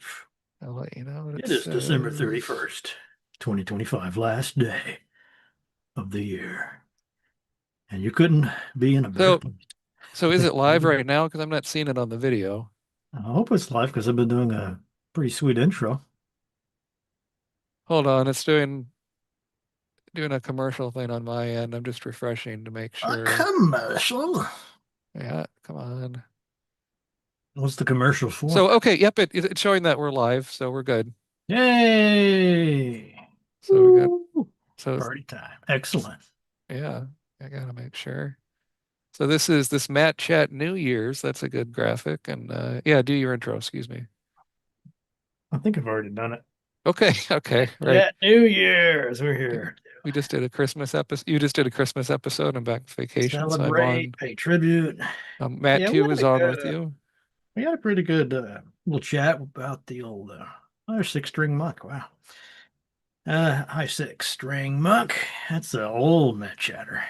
live. I'll let you know what it It is December says. 31st, 2025, last day of the year. And you couldn't be in a better So, place. so is it live right now? Because I'm not seeing it on the video. I hope it's live because I've been doing a pretty sweet intro. Hold on, it's doing a commercial thing on my end. I'm just refreshing to make A sure. commercial? Yeah, come on. What's the commercial for? So, okay, yep, it's showing that we're live, so we're good. Yay! So we got Woo! so Party time. Excellent. yeah, I gotta make sure. So this is this Matt Chat New Year's. That's a good graphic. And yeah, do your intro, excuse me. I think I've already done it. Okay, okay, right. Yeah, New Year's. We're Yeah. here We just did a Christmas episode. You just did a Christmas episode. I'm back from to vacation, so I'm celebrate, on. pay tribute. Matt Yeah, too is on with you. we had a pretty good little chat about the old our six string monk. Wow. High six string monk. That's the old Met chatter.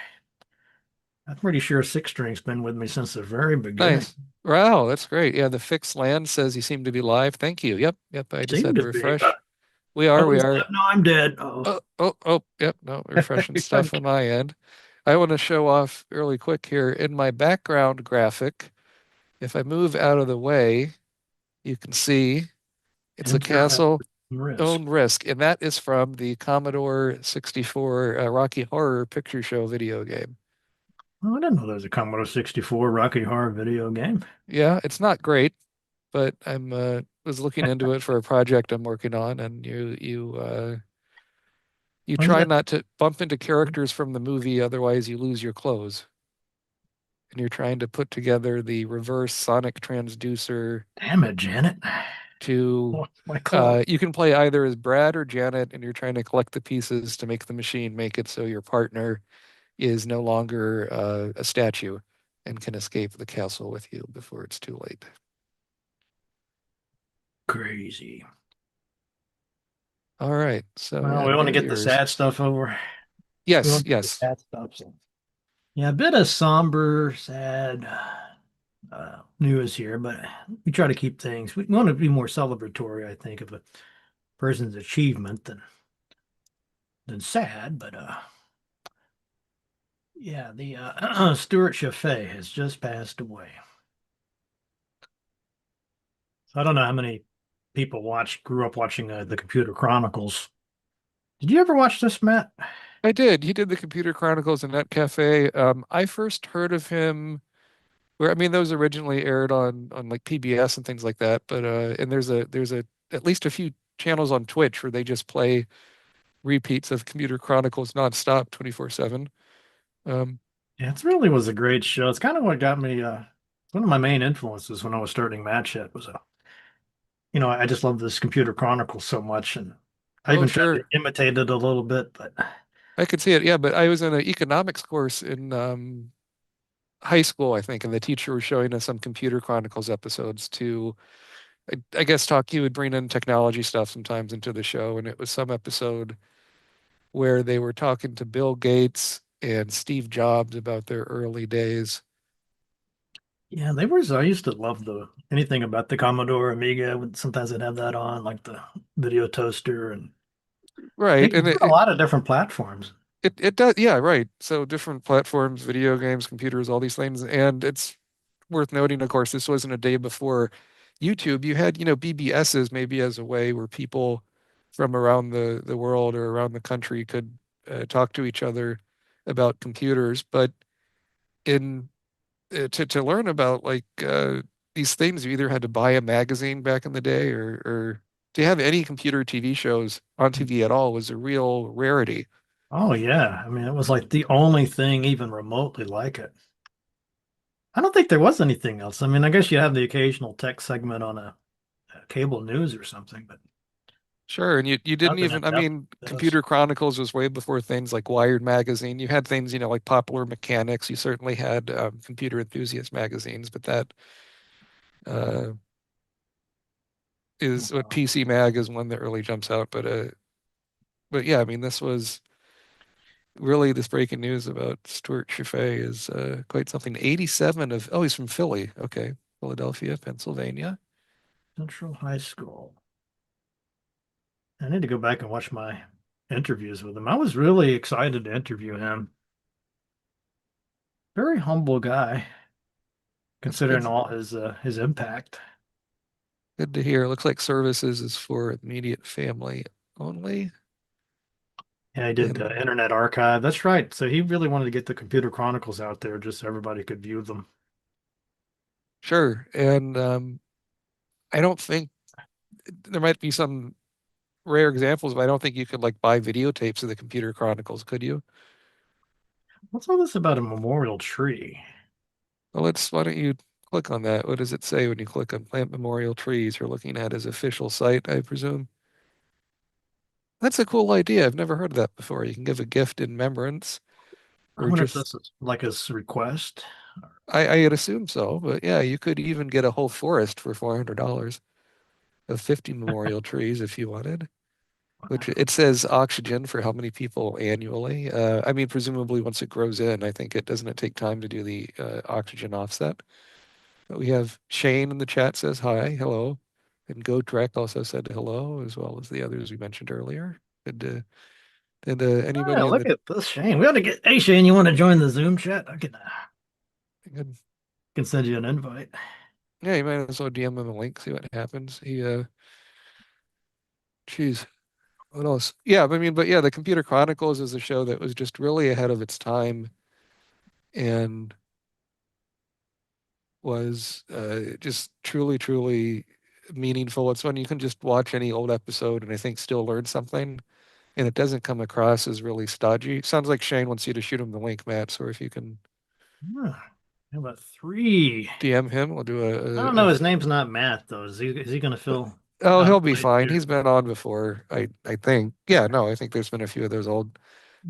I'm pretty sure six string's been with me since the very beginning. Nice. Wow, that's great. Yeah, the fixed land says you seem to be live. Thank you. Yep, yep. I just Seem had to to be. refresh. Oh, We he's are. alive. No, I'm dead. Oh, Oh, yep. No, refreshing stuff on my end. I want to show off really quick here in my background graphic. If I move out of the way, you can see it's a enter at castle risk. own risk, and that is from the Commodore 64 Rocky Horror Picture Show video game. Oh, I didn't know there was a Commodore 64 Rocky Horror video game. Yeah, it's not great, but I'm was looking into it for a project I'm working on, and you When's try that? not to bump into characters from the movie, otherwise you lose your clothes. And you're trying to put together the reverse sonic transducer Damn it, Janet. to What's my clothes? you can play either as Brad or Janet, and you're trying to collect the pieces to make the machine make it so your partner is no longer a statue and can escape the castle with you before it's too late. Crazy. All right, so Well, yeah, we want to New get the Year's. sad stuff over. We Yes, want to get the yes. sad stuff. So. Yeah, a bit of somber, sad news here, but we try to keep things. We want to be more celebratory, I think, of a person's achievement than sad. But yeah, the Stuart Chaffee has just passed away. So I don't know how many people grew up watching the Computer Chronicles. Did you ever watch this, Matt? I did. He did the Computer Chronicles and Net Cafe. I first heard of him where I mean those originally aired on like PBS and things like that. But and there's a at least a few channels on Twitch where they just play repeats of Computer Chronicles nonstop, 24/7. Um, Yeah, it really was a great show. It's kind of what got me. One of my main influences when I was starting Matchet was I just love this Computer Chronicles so much, and I oh, even tried to sure. imitate it a little bit, but I could see it. Yeah, but I was in an economics course in high school, I think, and the teacher was showing us some Computer Chronicles episodes to, I guess, talk. He would bring in technology stuff sometimes into the show, and it was some episode where they were talking to Bill Gates and Steve Jobs about their early days. yeah, they were. I used to love the anything about the Commodore Amiga. Sometimes I'd have that on, like the video toaster, and they Right, could and run a lot of different platforms. it does, yeah, right. So different platforms, video games, computers, all these things, and it's worth noting, of course, this wasn't a day before YouTube. You had, BBSs maybe as a way where people from around the world or around the country could talk to each other about computers. But in to learn about like these things, you either had to buy a magazine back in the day, or to have any computer TV shows on TV at all was a real rarity. Oh yeah, I mean it was like the only thing even remotely like it. I don't think there was anything else. I mean, I guess you have the occasional tech segment on a cable news or something, but Sure, and you didn't nothing in even, I depth mean, like this. Computer Chronicles was way before things like Wired magazine. You had things, like Popular Mechanics. You certainly had computer enthusiast magazines, but that uh, is what Wow. PC Mag is one that really jumps out. But yeah, I mean, this was really this breaking news about Stuart Chaffee is quite something. 87 of, oh, he's from Philly. Okay, Philadelphia, Pennsylvania. Central High School. I need to go back and watch my interviews with him. I was really excited to interview him. Very humble guy, That's good. considering all his impact. Good to hear. Looks like services is for immediate family only. Yeah, he did the And Internet Archive. That's right. So he really wanted to get the Computer Chronicles out there just so everybody could view them. sure. And I don't think there might be some rare examples, but I don't think you could like buy videotapes of the Computer Chronicles, could you? What's all this about a memorial tree? Well, why don't you click on that? What does it say when you click on plant memorial trees? You're looking at his official site, I presume. That's a cool idea. I've never heard of that before. You can give a gift in remembrance I or wonder if just, this is like his request. I'd assume so, but yeah, you could even get a whole forest for $400 of 50 memorial trees if you wanted, which it says oxygen for how many people annually. I mean, presumably once it grows in, I think it doesn't it take time to do the oxygen offset. But we have Shane in the chat says hi, hello. And Go Trek also said hello, as well as the others we mentioned earlier. Did Oh, yeah, anybody in look the at this, Shane. We ought to get. Hey, Shane, you want to join the Zoom chat? I good, can send you an invite. yeah, you might as well DM him a link, see what happens. Geez, what else? Yeah, I mean, but yeah, the Computer Chronicles is a show that was just really ahead of its time and was just truly, truly meaningful. It's when you can just watch any old episode and I think still learn something, and it doesn't come across as really stodgy. Sounds like Shane wants you to shoot him the link, Matt. So if you can Huh. How about three? DM him, we'll do I don't know. His name's not Matt, though. Is he going to fill oh, out a he'll be place fine. here? He's been on before, I think. Yeah, no, I think there's been a few of those old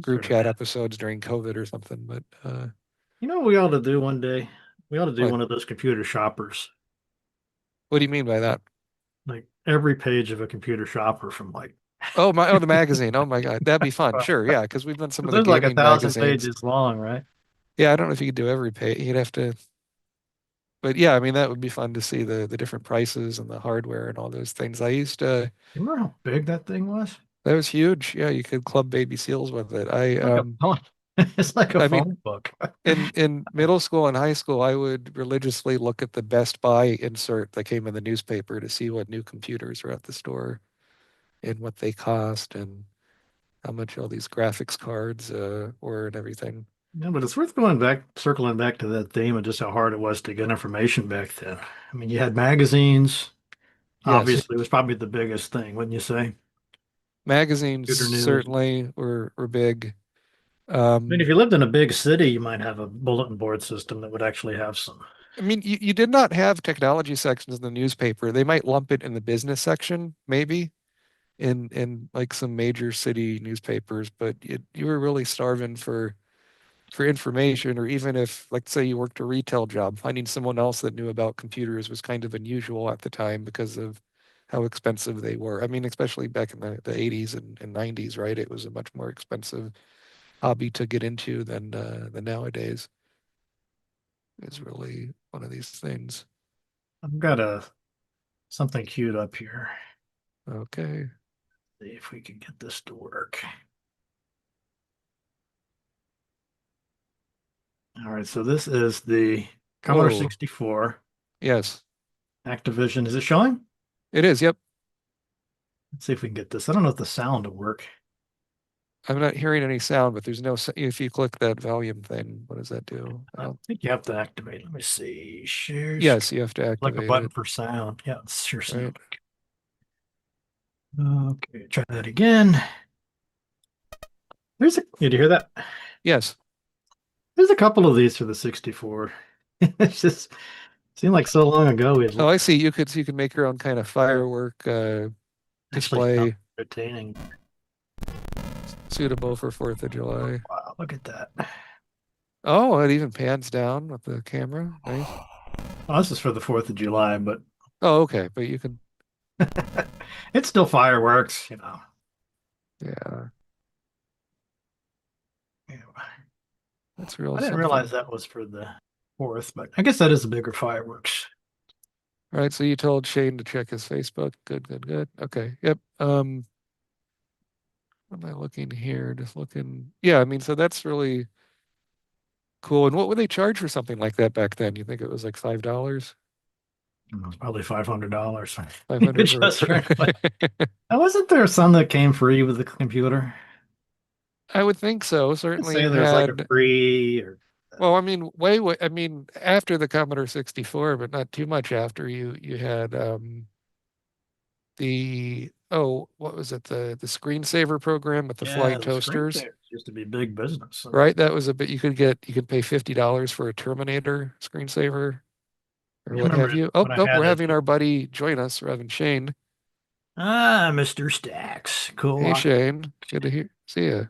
group Sort of chat Matt. episodes during COVID or something. But You know what we ought to do one day? We ought to do what? one of those computer shoppers. What do you mean by that? Like every page of a computer shopper from like, Oh my, oh the magazine. Oh my God, that'd be fun. Sure, yeah, because we've done some of the there's like a gaming thousand magazines. pages long, right? Yeah, I don't know if you could do every page. You'd have to, but yeah, I mean that would be fun to see the different prices and the hardware and all those things. I used to. You remember how big that thing was? That was huge. Yeah, you could club baby seals with it. Like a phone. It's like a I mean, phone book. in middle school and high school, I would religiously look at the Best Buy insert that came in the newspaper to see what new computers were at the store and what they cost and how much all these graphics cards were and everything. Yeah, but it's worth going back, circling back to that theme of just how hard it was to get information back then. I mean, you had magazines. Yes, Obviously, it was probably the biggest thing, wouldn't you say? magazines Computer news. certainly were big. I mean, Um, if you lived in a big city, you might have a bulletin board system that would actually have some. I mean, you did not have technology sections in the newspaper. They might lump it in the business section, maybe, in like some major city newspapers, but you were really starving for information, or even if, like, say you worked a retail job, finding someone else that knew about computers was kind of unusual at the time because of how expensive they were. I mean, especially back in the 80s and 90s, right? It was a much more expensive hobby to get into than nowadays. It's really one of these things. I've got a something queued up here. Okay. See if we can get this to work. All right, so this is the Commodore Whoa. 64 Yes, Activision. Is it showing? it is. Yep. Let's see if we can get this. I don't know if the sound will work. I'm not hearing any sound, but there's no, if you click that volume thing, what does that do? I I don't, think you have to activate. Let me see. Share yes, screen. you have to Like a activate button it, for sound. Yeah, it sure sounds right? like it. Okay, try that again. Did you hear that? Yes. There's a couple of these for the 64. It's just seemed like so long ago we Oh, I see. You could make your own kind of firework actually found display it entertaining. suitable for 4th of July. Wow, look at that. Oh, it even pans down with the camera. Nice. Well, this is for the 4th of July, but Oh, okay. But you can, it's still fireworks, you know. yeah, Yeah. that's real I didn't realize something. that was for the 4th, but I guess that is the bigger fireworks. All right, so you told Shane to check his Facebook. Good, good, good. Okay. Yep. What am I looking here? Just looking. Yeah, I mean, so that's really cool. And what would they charge for something like that back then? You think it was like $5? It was probably $500. You 500 could for just try to play. Wasn't there some that came free with the computer? I would think so. I'd Certainly say it there's like a had, free or well, I mean, I mean, after the Commodore 64, but not too much after you had what was it? The screensaver program with the yeah, flying the toasters, screensavers used to be big business. right? That was a bit you could pay $50 for a Terminator screensaver or I what remember have you. Oh, when I oh, had we're it. having our buddy join us, Reverend Shane. Mr. Stacks. Cool. Hey Shane, good to see you.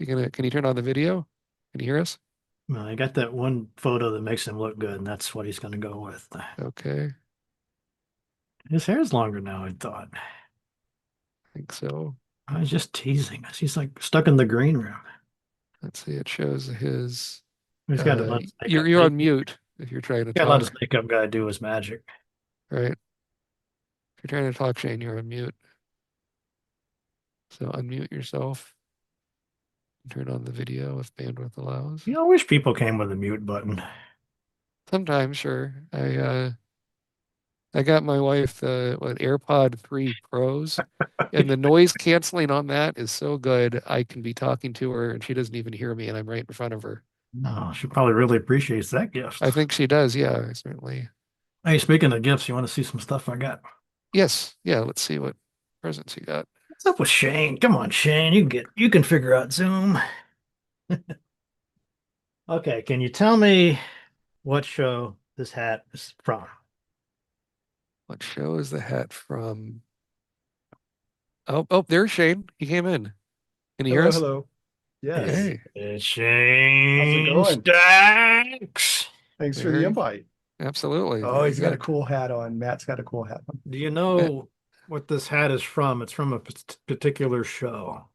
Can you turn on the video? Can you hear us? Well, I got that one photo that makes him look good, and that's what he's going to go with. Okay, His hair's longer now, I thought. I think so. I was just teasing us. He's like stuck in the green room. Let's see, it shows his He's got to let his makeup. you're on mute if you're trying to Got to let his talk, makeup guy do his magic. right? If you're trying to talk, Shane, you're on mute. So unmute yourself and turn on the video if bandwidth allows. You know, I wish people came with a mute button. Sometimes, sure. I got my wife the AirPod 3 Pros, and the noise canceling on that is so good. I can be talking to her and she doesn't even hear me, and I'm right in front of her. No, she probably really appreciates that gift. I think she does. Yeah, certainly. Hey, speaking of gifts, you want to see some stuff I got? Yes. Yeah. Let's see what presents you got. What's up with Shane? Come on, Shane. You can figure out Zoom. Okay, can you tell me what show this hat is from? What show is the hat from? Oh, there's Shane. He came in. Can you hear Hello, us? hello. Yes. Hey, It's How's it Shane going? Stacks. Thanks for the very, invite. absolutely. Oh, Very he's got a good. cool hat on. Matt's got a cool hat on. Do you Uh, know what this hat is from? It's from a particular show.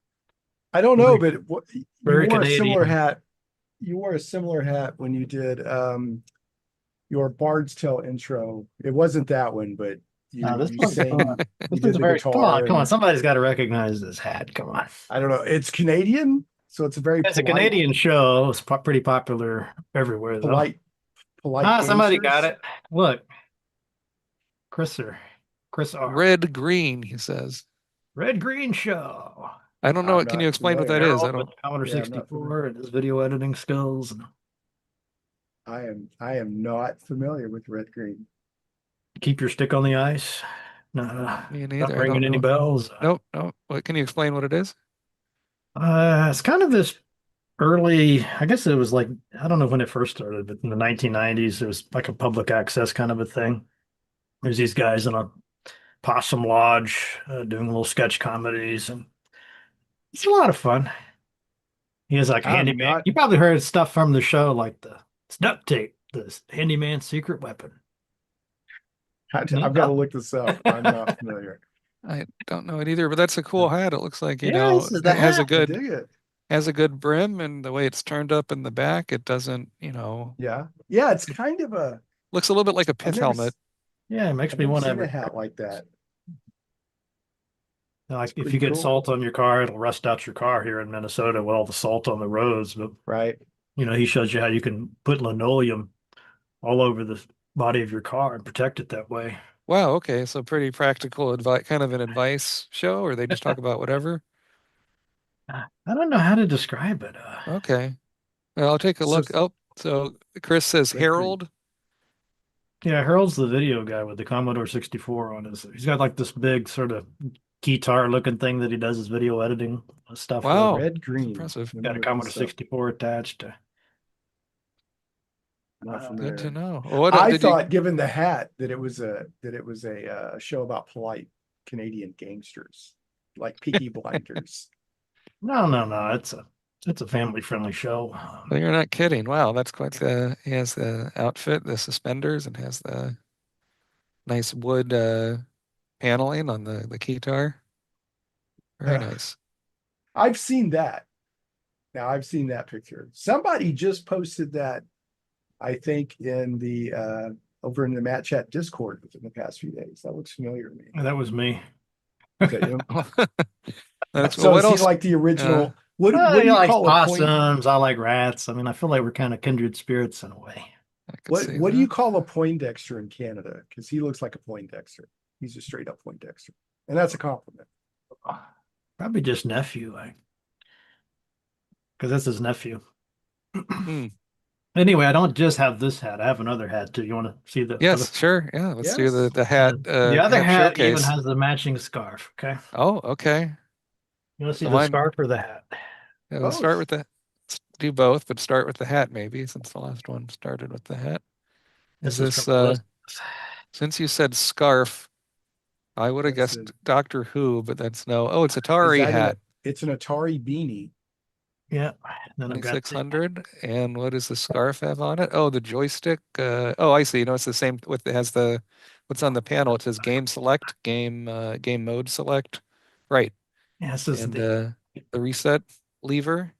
I don't know, Very, but you very wore a similar Canadian. hat. You wore a similar hat when you did your Bard's Tale intro. It wasn't that one, but Now this you one's sang, this you is did a the very guitar, come on. and Somebody's got to recognize this hat. Come on. I don't know. It's Canadian, so it's a very It's a Canadian show. It's pretty popular everywhere, though. polite, polite Somebody got gangsters. it. Look, Chris or Chris R. Red green, he says. Red Green Show. I don't know. I'm Can you not explain what that familiar. is? I Harold with don't. the Commodore Yeah, I'm not familiar. 64 and his video editing skills. I am not familiar with Red Green. Keep your stick on the ice. No, Me not neither. I don't ringing any know. bells. Nope. Nope. What can you explain what it is? It's kind of this early, I guess it was like, I don't know when it first started, but in the 1990s, it was like a public access kind of a thing. There's these guys in a possum lodge doing little sketch comedies, and it's a lot of fun. He has like a I'm handyman. not. You probably heard stuff from the show, like the it's duct tape, the handyman secret weapon. I've got to look this up. I'm not familiar. I don't know it either, but that's a cool hat. It looks like, Yeah, this is the it hat. I dig it. has a good brim, and the way it's turned up in the back, it doesn't, Yeah. Yeah, it's it kind of a looks a little bit like a I've pith never helmet. s- Yeah, it makes I've me never want seen a to. hat like that. Like It's if pretty you get cool. salt on your car, it'll rust out your car here in Minnesota with all the salt on the roads. But Right. he shows you how you can put linoleum all over the body of your car and protect it that way. Wow, okay, so pretty practical advice, kind of an advice show, or they just talk about whatever. I don't know how to describe it. Okay, well, I'll take a So look. Oh, so Chris says red green. Harold. Yeah, Harold's the video guy with the Commodore 64 on his. He's got like this big sort of guitar looking thing that he does his video editing stuff with. Wow, Red that's green. impressive. Let me Got a look Commodore this up. 64 attached. Not Good to familiar. know. Well, what I did you? thought, given the hat, that it was a show about polite Canadian gangsters, like Peaky Blinders. No, no, no. It's a family friendly show. Well, you're not kidding. Wow, that's quite the. He has the outfit, the suspenders, and has the nice wood paneling on the guitar. Very Uh, nice. I've seen that. Now I've seen that picture. Somebody just posted that, I think, in the over in the Matt Chat Discord within the past few days. That looks familiar to me. That was me. Is that you? That's So what is he else? like the original? What He do you likes call a point? possums. I like rats. I mean, I feel like we're kind of kindred spirits in a way. I could see What do you that. call a Poindexter in Canada? Because he looks like a Poindexter. He's a straight up Poindexter, and that's a compliment. Probably just nephew, like, because that's his nephew. Hmm. Anyway, I don't just have this hat. I have another hat too. You want to see the other? Yes, sure. Yeah, let's do Yes. the hat The other hat hat even showcase. has the matching scarf. Okay. Oh, okay. You want to see So the mine, scarf or the hat? we'll start Both. with the let's do both, but start with the hat maybe since the last one started with the hat. Is This is from this the list. since you said scarf, I would have That's guessed Doctor Who, but that's no. Oh, it's is Atari that hat. it's an Atari beanie. Yeah. Then I've got the 2600. And what does the scarf have on it? Oh, the joystick. Oh, I see. No, it's the same with it has the what's on the panel. It says game select, game mode select. Right. yeah. This is And the reset lever.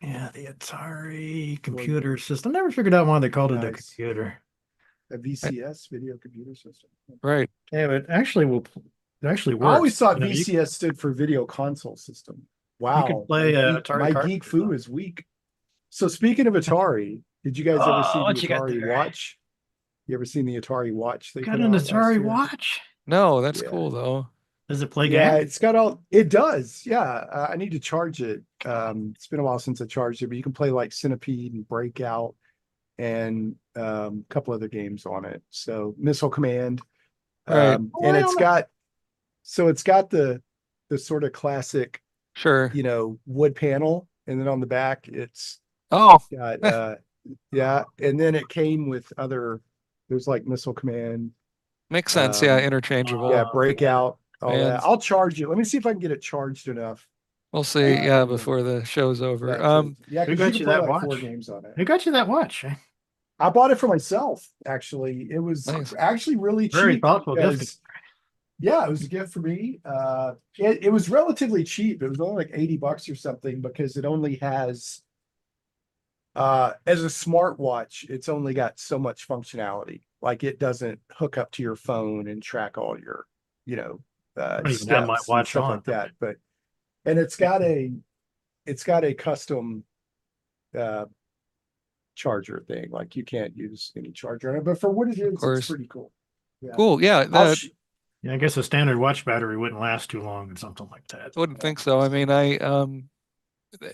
the Atari Well, computer system. Never figured out why they called it a nice. computer. A VCS video computer system. Right. Yeah, but actually it actually I always works. thought You know, VCS stood for video console system. you could Wow, play Atari my cartridges geek foo on it. is weak. So speaking of Atari, did you guys ever see Oh, the what you got Atari there? watch? You ever seen the Atari watch they Got put an out last Atari year? watch? No, that's Yeah. cool though. Does it play Yeah, games? it's got all it does. Yeah. I need to charge it. It's been a while since I charged it, but you can play like Centipede and Breakout and a couple other games on it. So Missile Command. Right. And it's got the sort of classic, Sure. wood panel, and then on the back it's Oh, got yeah, and then it came with there's like Missile Command, makes sense. Yeah, um interchangeable. yeah, Breakout, all that. And I'll charge it. Let me see if I can get it charged enough. we'll see. Yeah, Yeah, before the show's over. yeah, Who because you got can you play that like 4 watch? games on it. Who got you that watch? I bought it for myself, actually. It was Nice. actually really Very cheap thoughtful gift. because yeah, it was a gift for me. It was relatively cheap. It was only like $80 or something because it only has as a smartwatch, it's only got so much functionality. Like it doesn't hook up to your phone and track all your, I don't even have my steps and watch stuff on. like that. But and it's got a custom charger thing. Like you can't use any charger on it, but for what it is, it's course. pretty cool. Yeah. Cool. Yeah, I'll that sh- Yeah, I guess a standard watch battery wouldn't last too long or something like that. wouldn't think so. I mean,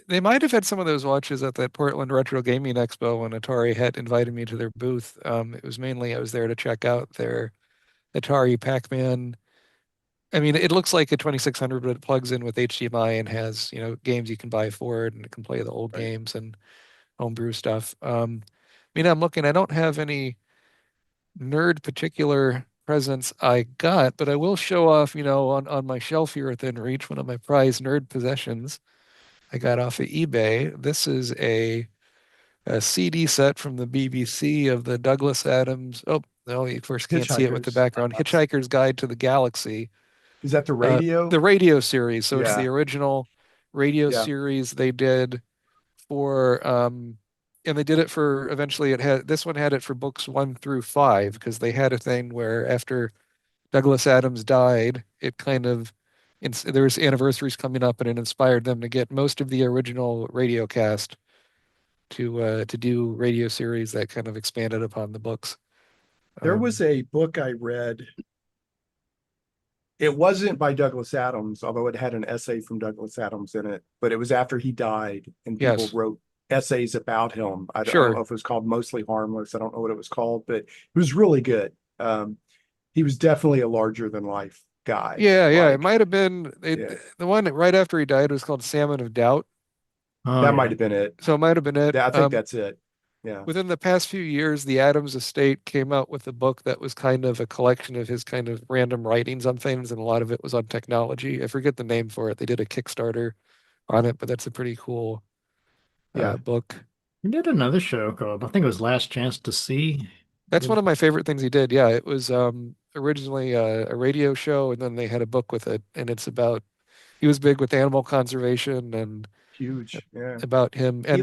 they might have had some of those watches at that Portland Retro Gaming Expo when Atari had invited me to their booth. It was mainly I was there to check out their Atari Pac-Man. I mean, it looks like a 2600, but it plugs in with HDMI and has, games you can buy for it and it can play the old Right. games and homebrew stuff. I mean, I'm looking, I don't have any nerd particular presents I got, but I will show off, on my shelf here within reach, one of my prized nerd possessions I got off of eBay. This is a CD set from the BBC of the Douglas Adams. Oh, no, you of course can't see it with the Hitchhikers. background. Hitchhiker's Guide to the Galaxy. Is that the radio? The radio series. So it's the Yeah. original radio Yeah. series they did for and they did it for eventually this one had it for books 1 through 5 because they had a thing where after Douglas Adams died, it kind of there was anniversaries coming up and it inspired them to get most of the original radio cast to do radio series that kind of expanded upon the books. There was a book I read. It wasn't by Douglas Adams, although it had an essay from Douglas Adams in it, but it was after he died and people Yes. wrote essays about him. I don't Sure. know if it was called Mostly Harmless. I don't know what it was called, but it was really good. He was definitely a larger than life guy. Yeah, it Like, might have been yeah. the one right after he died was called Salmon of Doubt. Oh, That yeah. might have been it. So it might have been it. Yeah, I think that's it. Yeah. Within the past few years, the Adams estate came out with a book that was kind of a collection of his kind of random writings on things, and a lot of it was on technology. I forget the name for it. They did a Kickstarter on it, but that's a pretty cool Yeah. book. He did another show called, I think it was Last Chance to See. That's one of my favorite things he did. Yeah, it was originally a radio show, and then they had a book with it, and it's about he was big with animal conservation and Huge. Yeah. about him. He And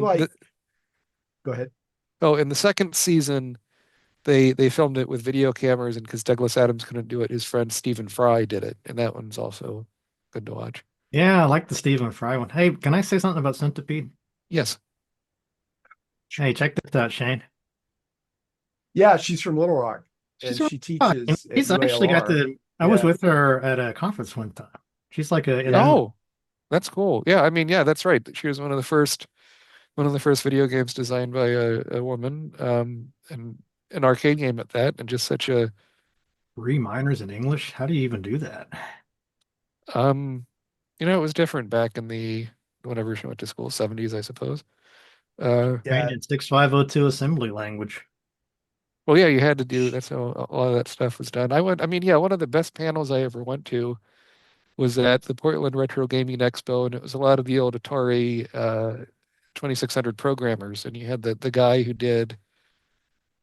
go ahead. in the second season, they filmed it with video cameras, and because Douglas Adams couldn't do it, his friend Stephen Fry did it, and that one's also good to watch. Yeah, I like the Stephen Fry one. Hey, can I say something about Centipede? Yes. Hey, check this out, Shane. Yeah, she's from Little Rock She's and a she rock. teaches at He's actually got UALR. the. I was Yeah. with her at a conference one time. She's like a Yeah. in. Oh, that's cool. Yeah, I mean, yeah, that's right. She was one of the first video games designed by a woman, and an arcade game at that, and just such a Three minors in English. How do you even do that? um, it was different back in the whenever she went to school, 70s, I suppose. Yeah. Trained in 6502 assembly language. Well, yeah, you had to do that's how a lot of that stuff was done. I mean, yeah, one of the best panels I ever went to was at the Portland Retro Gaming Expo, and it was a lot of the old Atari 2600 programmers, and you had the guy who did,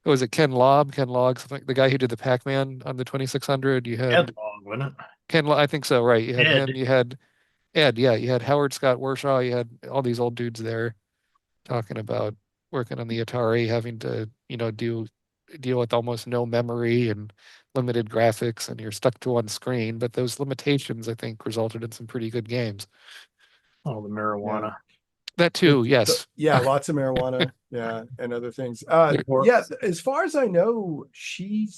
what was it, Ken Lobb, Ken Log, something, the guy who did the Pac-Man on the 2600. You Ed had long, wasn't it? I think so, right? You had Ed. him, you had Ed, yeah, you had Howard Scott Warshaw, you had all these old dudes there talking about working on the Atari, having to, deal with almost no memory and limited graphics, and you're stuck to one screen. But those limitations, I think, resulted in some pretty good games. Oh, the Yeah. marijuana. That too, yes. Yeah, lots of marijuana. Yeah, and other things. There- Yeah, as far as I know, she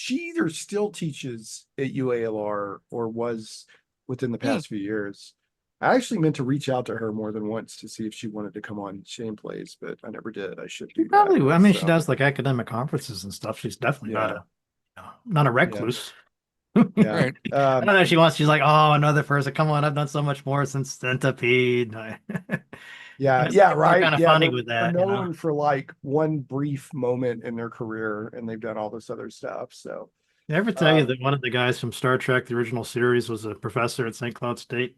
either still teaches at UALR or was within the Hmm. past few years. I actually meant to reach out to her more than once to see if she wanted to come on Shane Plays, but I never did. I should She do that. probably will. I mean, she So, does like academic conferences and stuff. She's definitely not yeah, not a yeah, recluse. yeah. Right. I don't know if she wants. She's like, oh, another person. Come on, I've done so much more since Centipede. Yeah, Some yeah, people are right. kind of Yeah, funny they're with they're that, known for like one brief moment in their career, and they've done all this other stuff. So, Did I ever tell you um, that one of the guys from Star Trek, the original series, was a professor at St. Cloud State?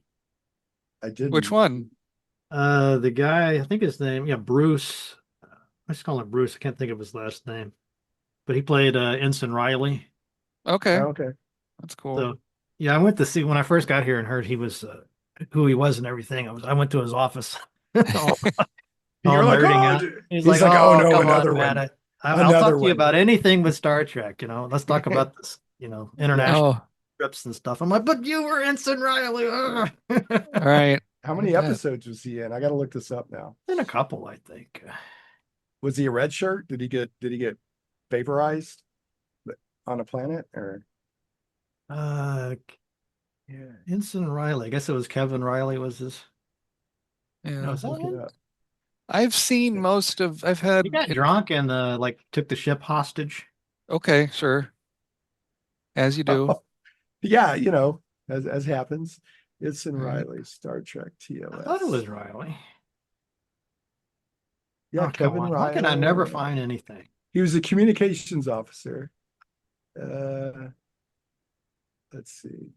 I Which didn't. one? The guy, I think his name, yeah, Bruce. I just call him Bruce. I can't think of his last name, but he played Ensign Riley. Okay, Oh, okay. that's cool. So, yeah, I went to see when I first got here and heard he was who he was and everything. I went to his office, all, all You're like, nerding oh, out. He's he's like, like, oh "Oh, no, come another on, man. one, I'll another talk to you one. about anything with Star Trek. Let's talk about this, Yeah. international Oh, trips and stuff." I'm like, "But you were Ensign Riley." Ugh." all right. How I many bet. episodes was he in? I got to look this up now. In a couple, I think. Was he a red shirt? Did he get vaporized on a planet or? Uh, yeah, Ensign Riley. I guess it was Kevin Riley. Was this? No, Yeah. is that Look it him? up. I've seen most of, I've He had got it. drunk and like took the ship hostage. Okay, sure. As you do. Yeah, as happens. It's in All right. Riley, Star Trek I thought it was TOS. Riley. Yeah, Oh, come Kevin on. How can I Riley. never Yeah. find anything? He was a communications officer. Uh, let's see.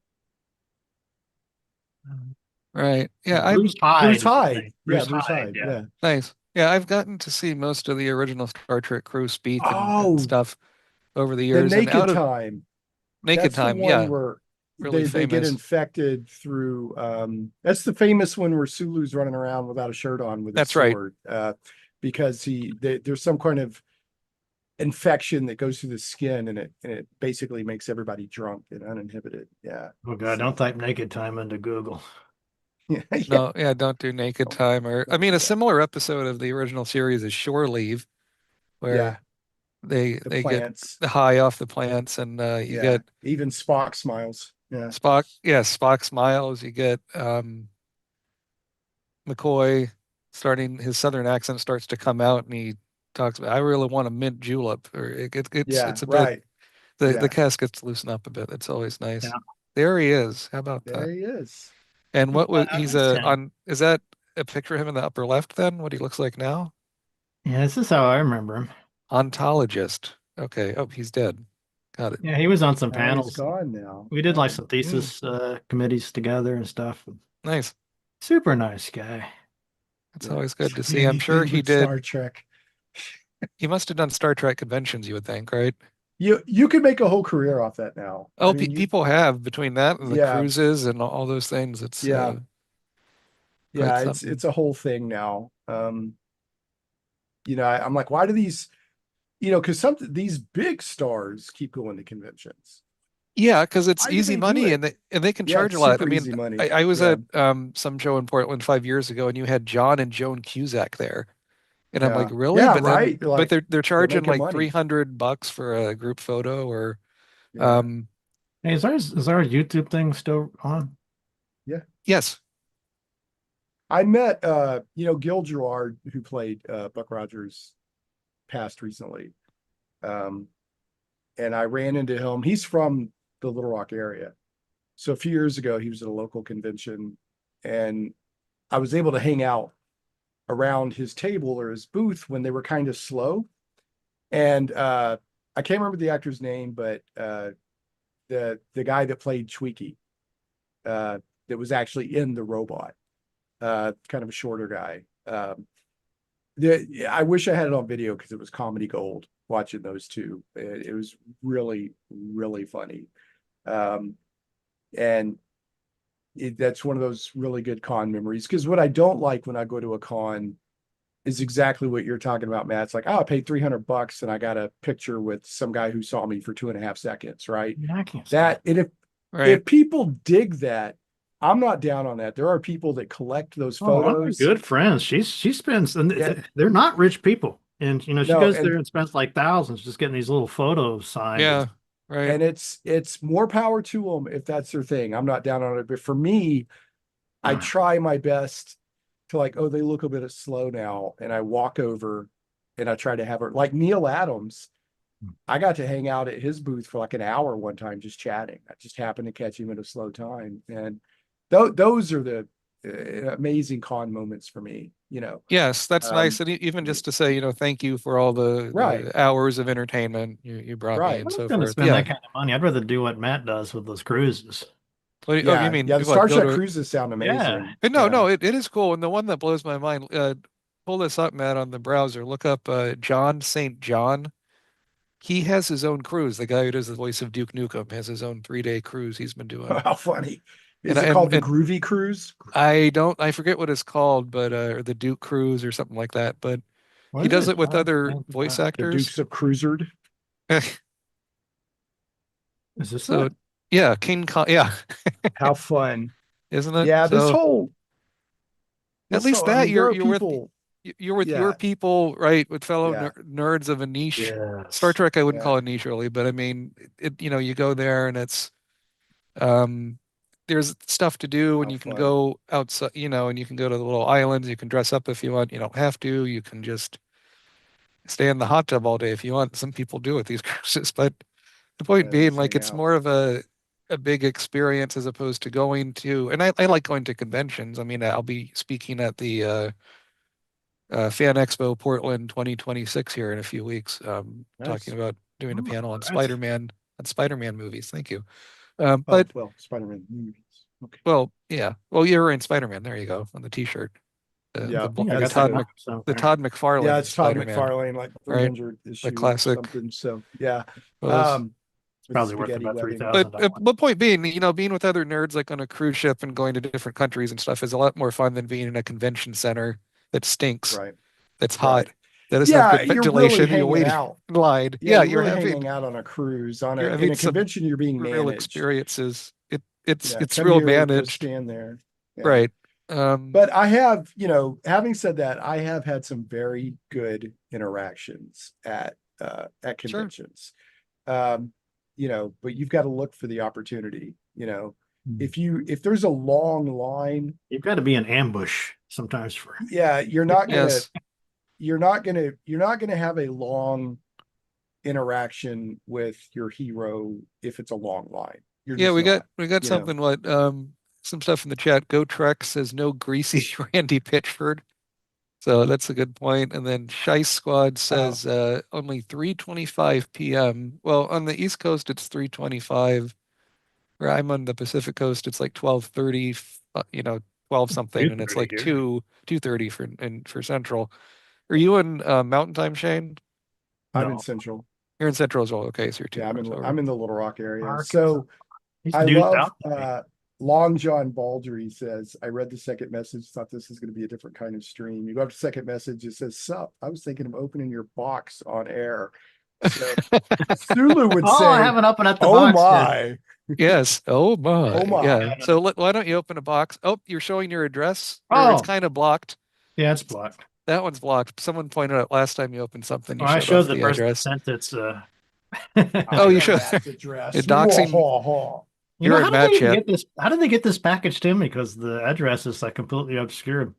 Right. Yeah, I've Bruce Hyde Bruce is his Hyde. name. Yeah, Bruce Bruce Hyde, Hyde. yeah. Yeah. nice. Yeah, I've gotten to see most of the original Star Trek crew speak and Oh, stuff over the the years. And Naked out of Time. Naked That's the Time, one yeah, where really they get famous. infected through that's the famous one where Sulu's running around without a shirt on with his That's right. sword. Because there's some kind of infection that goes through the skin and it basically makes everybody drunk and uninhibited. Yeah. Oh God, don't type naked time into Google. Yeah. Yeah. No, yeah, don't do Naked Don't, Time. Or, I don't mean, do a that. similar episode of the original series is Shore Leave, Yeah. where they The they get plants. the high off the plants, and you Yeah. get Even Spock smiles. Yeah. Spock. Yeah, Spock smiles. You get McCoy starting his southern accent starts to come out, and he talks about, "I really want a mint julep," or Yeah. it's a bit, Right. the Yeah. cast gets loosened up a bit. It's always Yeah, nice. There he is. How about There that? he is. And what was he's that's him. on? Is that a picture of him in the upper left? Then what he looks like now? Yeah, this is how I remember him. Ontologist. Okay. Oh, he's dead. Got it. Yeah, he was on some Oh, he's panels. gone now. We did like Oh. some Hmm. thesis committees together and stuff. Nice. Super nice guy. It's Yeah. always good to see. I'm sure Anything he but Star did. Trek. He must have done Star Trek conventions, you would think, right? You could make a whole career off that now. I Oh, pe mean, people have between that and the yeah, cruises and all those things. It's yeah, quite yeah. It's something. it's a whole thing now. I'm like, why do these? because these big stars keep going to conventions. Yeah, because it's Why do easy they do money it? and they can Yeah, charge it's a lot. I super mean, easy money. I was Yeah, at some show in Portland 5 years ago, and you had John and Joan Cusack there, and I'm like, yeah, really? yeah. But then, Right. They're but like they're they're charging making like money. $300 for a group photo, or Yeah, um, Hey, is our YouTube thing still on? yeah. yes, I met Gil Gerard, who played Buck Rogers, passed recently. Um, and I ran into him. He's from the Little Rock area. So a few years ago, he was at a local convention, and I was able to hang out around his table or his booth when they were kind of slow. And I can't remember the actor's name, but the guy that played Tweaky, that was actually in the robot, kind of a shorter guy. I wish I had it on video because it was comedy gold watching those two. It was really, really funny. Um, and that's one of those really good con memories. Because what I don't like when I go to a con is exactly what you're talking about, Matt. It's like, oh, I paid $300 and I got a picture with some guy who saw me for 2.5 seconds, right? Yeah, I can't That, stand and if right. people dig that, I'm not down on that. There are people that collect those Oh, one of my photos. good friends. She spends, and Yeah, they're not rich people, and she no, goes there and spends like thousands just getting these little photos signed. Yeah, right. and it's more power to them if that's their thing. I'm not down on it, but for me, I try my best to, like, oh, they look a bit slow now, and I walk over and I try to have her, like Neil Adams. I got to hang out at his booth for like an hour one time just chatting. I just happened to catch him at a slow time, and those are the amazing con moments for me. Yes, that's nice. Um, And even just to say, thank you for all right, the hours of entertainment you brought me right, and I'm not so going to forth. spend Yeah. that kind of money. I'd rather do what Matt does with those cruises. Oh, you yeah, mean yeah. The what? Star Go Trek to cruises sound Yeah. amazing. No, Yeah. no, it is cool. And the one that blows my mind, pull this up, Matt, on the browser. Look up John St. John. He has his own cruise. The guy who does the voice of Duke Nukem has his own 3-day cruise he's been doing. How funny. And Is it and called the and Groovy Cruise? I forget what it's called, but or the Duke Cruise or something like that. But he What is does it? it with other John? voice The actors. Dukes of Cruisered? Is this So it? yeah, King Kong, yeah, How fun. isn't it? Yeah, So at this least whole, I that mean, there are you're with people. you're with your Yeah, people, right? With fellow yeah, nerds of a niche. Star Yes. Trek, I wouldn't yeah. call it niche really, but I mean, you go there and it's um, there's stuff to do, and How you can fun. go outside, and you can go to the little islands. You can dress up if you want. You don't have to. You can just stay in the hot tub all day if you want. Some people do with these cruises, but the point Yeah, being, just like, hang it's out. more of a big experience as opposed to going to, and I like going to conventions. I mean, I'll be speaking at the Fan Expo Portland 2026 here in a few weeks, talking Nice. about doing a Oh, panel that's on Spider-Man movies. Thank you. Oh, But well, Spider-Man movies. Okay. well, yeah. Well, you're in Spider-Man. There you go on the T-shirt. Yeah, yeah, I The got the Todd the box over The there. Todd yeah, McFarlane it's Todd Spider-Man, McFarlane, like right? 300 The issue classic something. So yeah, pose. um, It's with probably worth spaghetti about three webbing. But thousand dollars. point being, being with other nerds like on a cruise ship and going to different countries and stuff is a lot more fun than being in a convention center that stinks, Right, that's hot, right. that doesn't have Yeah, good you're really ventilation. You're hanging waiting out. in line. Yeah, Yeah, you're really hanging out on a cruise. you're In a some convention, you're being real managed. experiences. Yeah, It's come real here, go managed, stand there. Yeah. right? But I have, having said that, I have had some very good interactions at Sure. conventions. Um, but you've got to look for the opportunity. If there's a long line, You've got to be an ambush sometimes for. yeah, Yes. you're not gonna have a long interaction with your hero if it's a long line. You're Yeah, just not, we got you know. something. What some stuff in the chat. Go Trek says no greasy Randy Pitchford. So that's a good point. And then Shice Squad Oh, says only 3:25 p.m. Well, on the East Coast it's 3:25. Where I'm on the Pacific Coast, it's like 12:30, 12 something, and it's 2:30 like here. 2:30 for Central. Are you in Mountain Time, Shane? I'm in No, Central. You're in Central as well. Okay, so you're two Yeah, hours over. I'm in the Little Rock area. Arkansas. So These I dudes love out there. Long John Baldry says, I read the second message, thought this is going to be a different kind of stream. You go up to second message, it says, sup, I was thinking of opening your box on air. So Sulu would Oh, I say, haven't opened up the "Oh box yet. my, Yes. Oh my. oh my." Yeah. So why don't you open a box? Oh, you're showing your address, or it's Oh, kind of blocked. yeah, it's blocked. That one's blocked. Someone pointed out last time you opened something, Oh, you I showed showed off the the person that address. sent its Oh, I'm you a showed rat's you're address. Whoa, doxing. haw, haw. You're in how did they match even yet. get this? How did they get this package to me? Because the address is like completely obscured.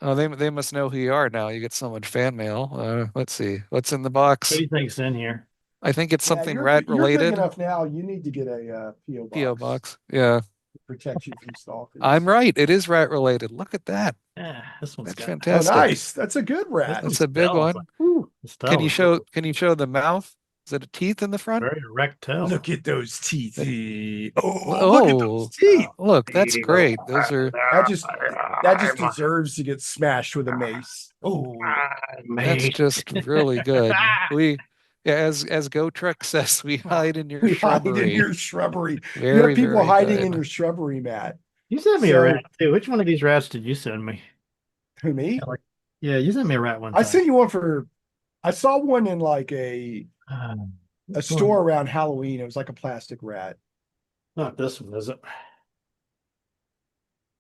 Oh, they must know who you are now. You get so much fan mail. Let's see. What's in the What do box? you think's in here? I think it's Yeah, something rat you're big related. enough now. You need to get a PO PO box box. Yeah. to protect you from I'm stalkers. right. It is rat related. Look at that. Yeah, this one's That's got Oh, fantastic. nice. That's a good this rat. one That's a big smells like one. ooh, this Can tail you is really show the mouth? Is it a teeth in the front? very erect tail. Look at those teeth. Th- Oh, look at those Oh, teeth. look, that's great. Those are That just that just deserves to get smashed with a mace. Oh, that's Mate. just really good. Yeah, as Go Trek says, we hide in your we hide in shrubbery. your shrubbery. You have Very, people very hiding in your good. shrubbery, Matt. You sent me a So rat too. Which one of these rats did you send me? who Yeah, me? like, yeah, you sent me a rat one I time. sent you one for I saw one in like a Which store one? around Halloween. It was like a plastic rat. Not this one, is it?